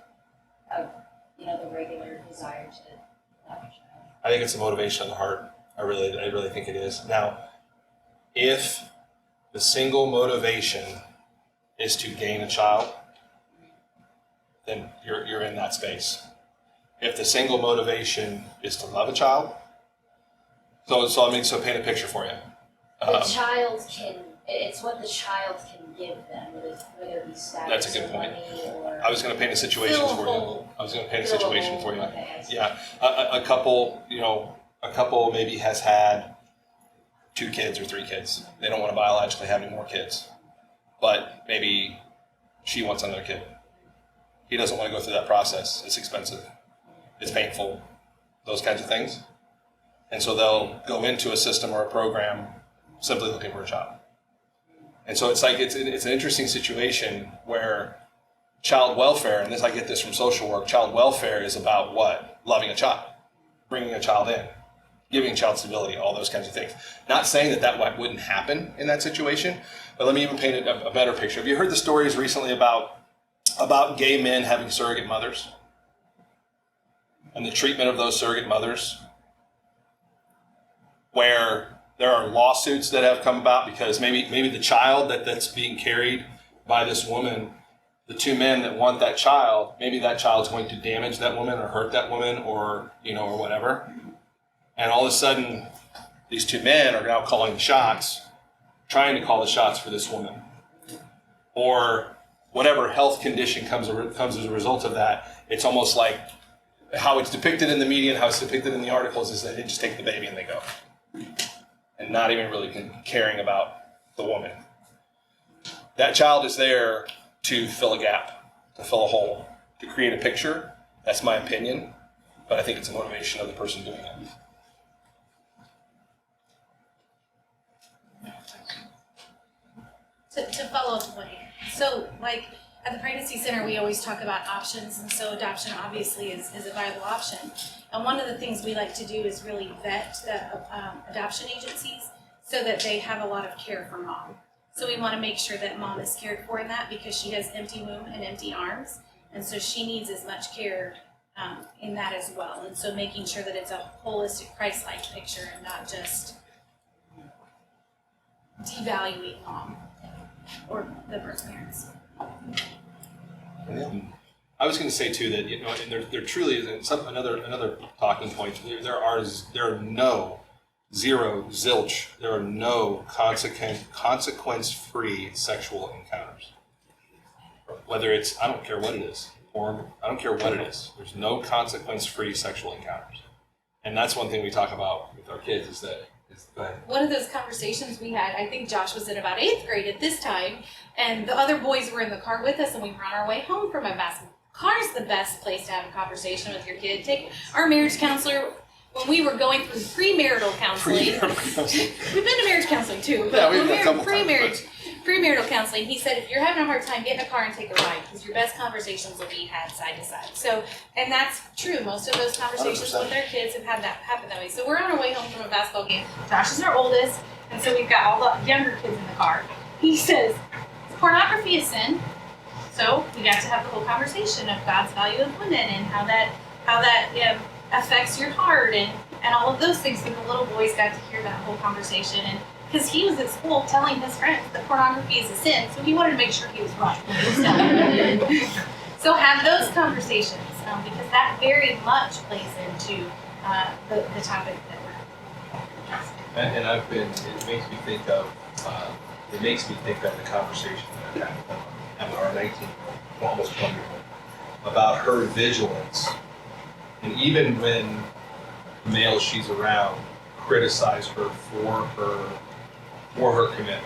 the regular desire to adopt a child? I think it's a motivation of the heart. I really think it is. Now, if the single motivation is to gain a child, then you're in that space. If the single motivation is to love a child, so paint a picture for you. It's what the child can give them, whether it be status. That's a good or point. money or. I was going to paint a situation for you. Okay, Yeah, a couple maybe has had 2 kids or 3 kids. They don't want to biologically have any more kids, but maybe she wants another kid. He doesn't want to go through that process. It's expensive. It's painful. Those kinds of things. And so they'll go into a system or a program simply looking for a child. And so it's like it's an interesting situation where child welfare, and I get this from social work, child welfare is about what? Loving a child, bringing a child in, giving a child stability, all those kinds of things. Not saying that wouldn't happen in that situation, but let me even paint a better picture. Have you heard the stories recently about gay men having surrogate mothers and the treatment of those surrogate mothers, where there are lawsuits that have come about because maybe the child that's being carried by this woman, the 2 men that want that child, maybe that child's going to damage that woman or hurt that woman or whatever. And all of a sudden, these 2 men are now calling the shots, trying to call the shots for this woman. Or whatever health condition comes as a result of that. It's almost like how it's depicted in the media and how it's depicted in the articles is that they just take the baby and they go. And not even really caring about the woman. That child is there to fill a gap, to fill a hole, to create a picture. That's my opinion, but I think it's a motivation of the person doing it. To follow up what so like at the pregnancy center we always talk about options, and so adoption obviously is a viable option. And one of the things we like to do is really vet the adoption agencies so that they have a lot of care for mom. So we want to make sure that mom is cared for in that, because she has empty womb and empty arms, and so she needs as much care in that as well. And so making sure that it's a holistic Christ-like picture and not just devaluing mom or the birth parents. I was going to say too that and there truly is another talking point. There are no consequence-free sexual encounters. Whether it's, I don't care what it is, porn, I don't care what it is. There's no consequence-free sexual encounters, and that's one thing we talk about with our kids is that. One of those conversations we had, I think Josh was in about 8th grade at this time, and the other boys were in the car with us, and we were on our way home from a basketball. Car's the best place to have a conversation with your kid. Take our marriage counselor. When we were going through premarital counseling, we've been to marriage counseling too, but when we were premarital counseling, he said if you're having a hard time, get in a car and take a ride because your best conversations will be had side to side. So, and that's true. Most of those conversations 100%. with their kids have had that happen that way. So we're on our way home from a basketball game. Josh is our oldest, and so we've got all the younger kids in the car. He says, pornography is sin. So we got to have the whole conversation of God's value of women and how that affects your heart and all of those things. And the little boys got to hear that whole conversation, and because he was at school telling his friends that pornography is a sin, so he wanted to make sure he was right. So have those conversations because that very much plays into the topic that we're addressing. And it makes me think of the conversation that I had with our 19, almost 20-year-old, about her vigilance. And even when the males she's around criticize her for her commitment,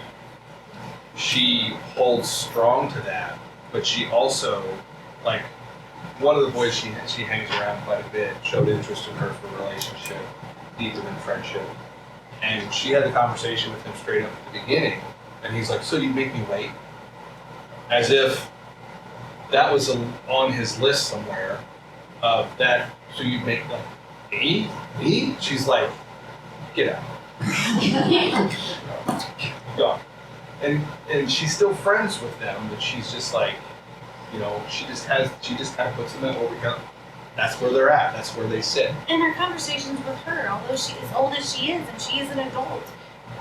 she holds strong to that, but she also, like, one of the boys she hangs around quite a bit showed interest in her for a relationship, deeper than friendship. And she had the conversation with him straight up at the beginning, and he's like, so you make me wait? As if that was on his list somewhere of that, so you make, like, me? She's like, get out. Gone. And she's still friends with them, but she's just like, she just kind of puts them in where we go. That's where they're at. That's where they sit. And our conversations with her, although she is old as she is and she is an adult,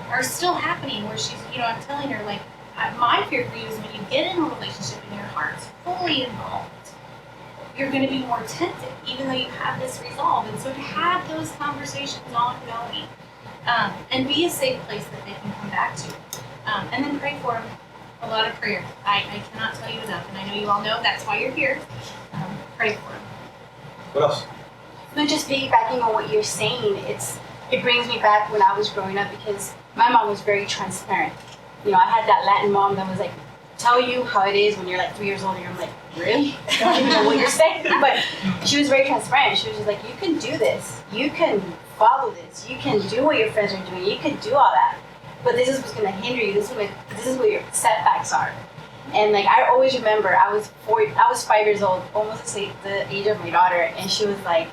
are still happening where she's, I'm telling her, like, my fear for you is when you get in a relationship and your heart's fully involved, you're going to be more tempted, even though you have this resolve. And so to have those conversations ongoing and be a safe place that they can come back to. And then pray for them. A lot of prayer. I cannot tell you enough, and I know you all know that's why you're here. Pray for them. What else? But just piggybacking on what you're saying, it brings me back when I was growing up because my mom was very transparent. I had that Latin mom that was like, tell you how it is when you're like 3 years old and you're like, really? I don't even know what you're saying. But she was very transparent. She was just like, you can do this. You can follow this. You can do what your friends are doing. You can do all that. But this is what's going to hinder you. This is what your setbacks are. And like I always remember, I was 5 years old, almost the age of my daughter, and she was like,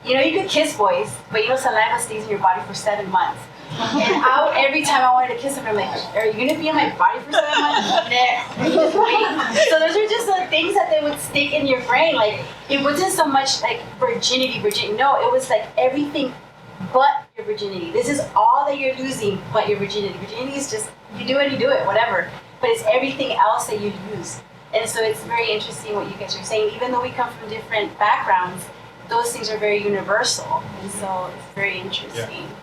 you can kiss boys, but saliva stays in your body for 7 months. And every time I wanted to kiss her, I'm like, are you going to be in my body for 7 months? Nah, you just wait. So those are just the things that they would stick in your brain. Like it wasn't so much like virginity. No, it was like everything but your virginity. This is all that you're losing but your virginity. Virginity is just, you do it, whatever. But it's everything else that you lose. And so it's very interesting what you guys are saying. Even though we come from different backgrounds, those things are very universal. And so it's very interesting. Yeah.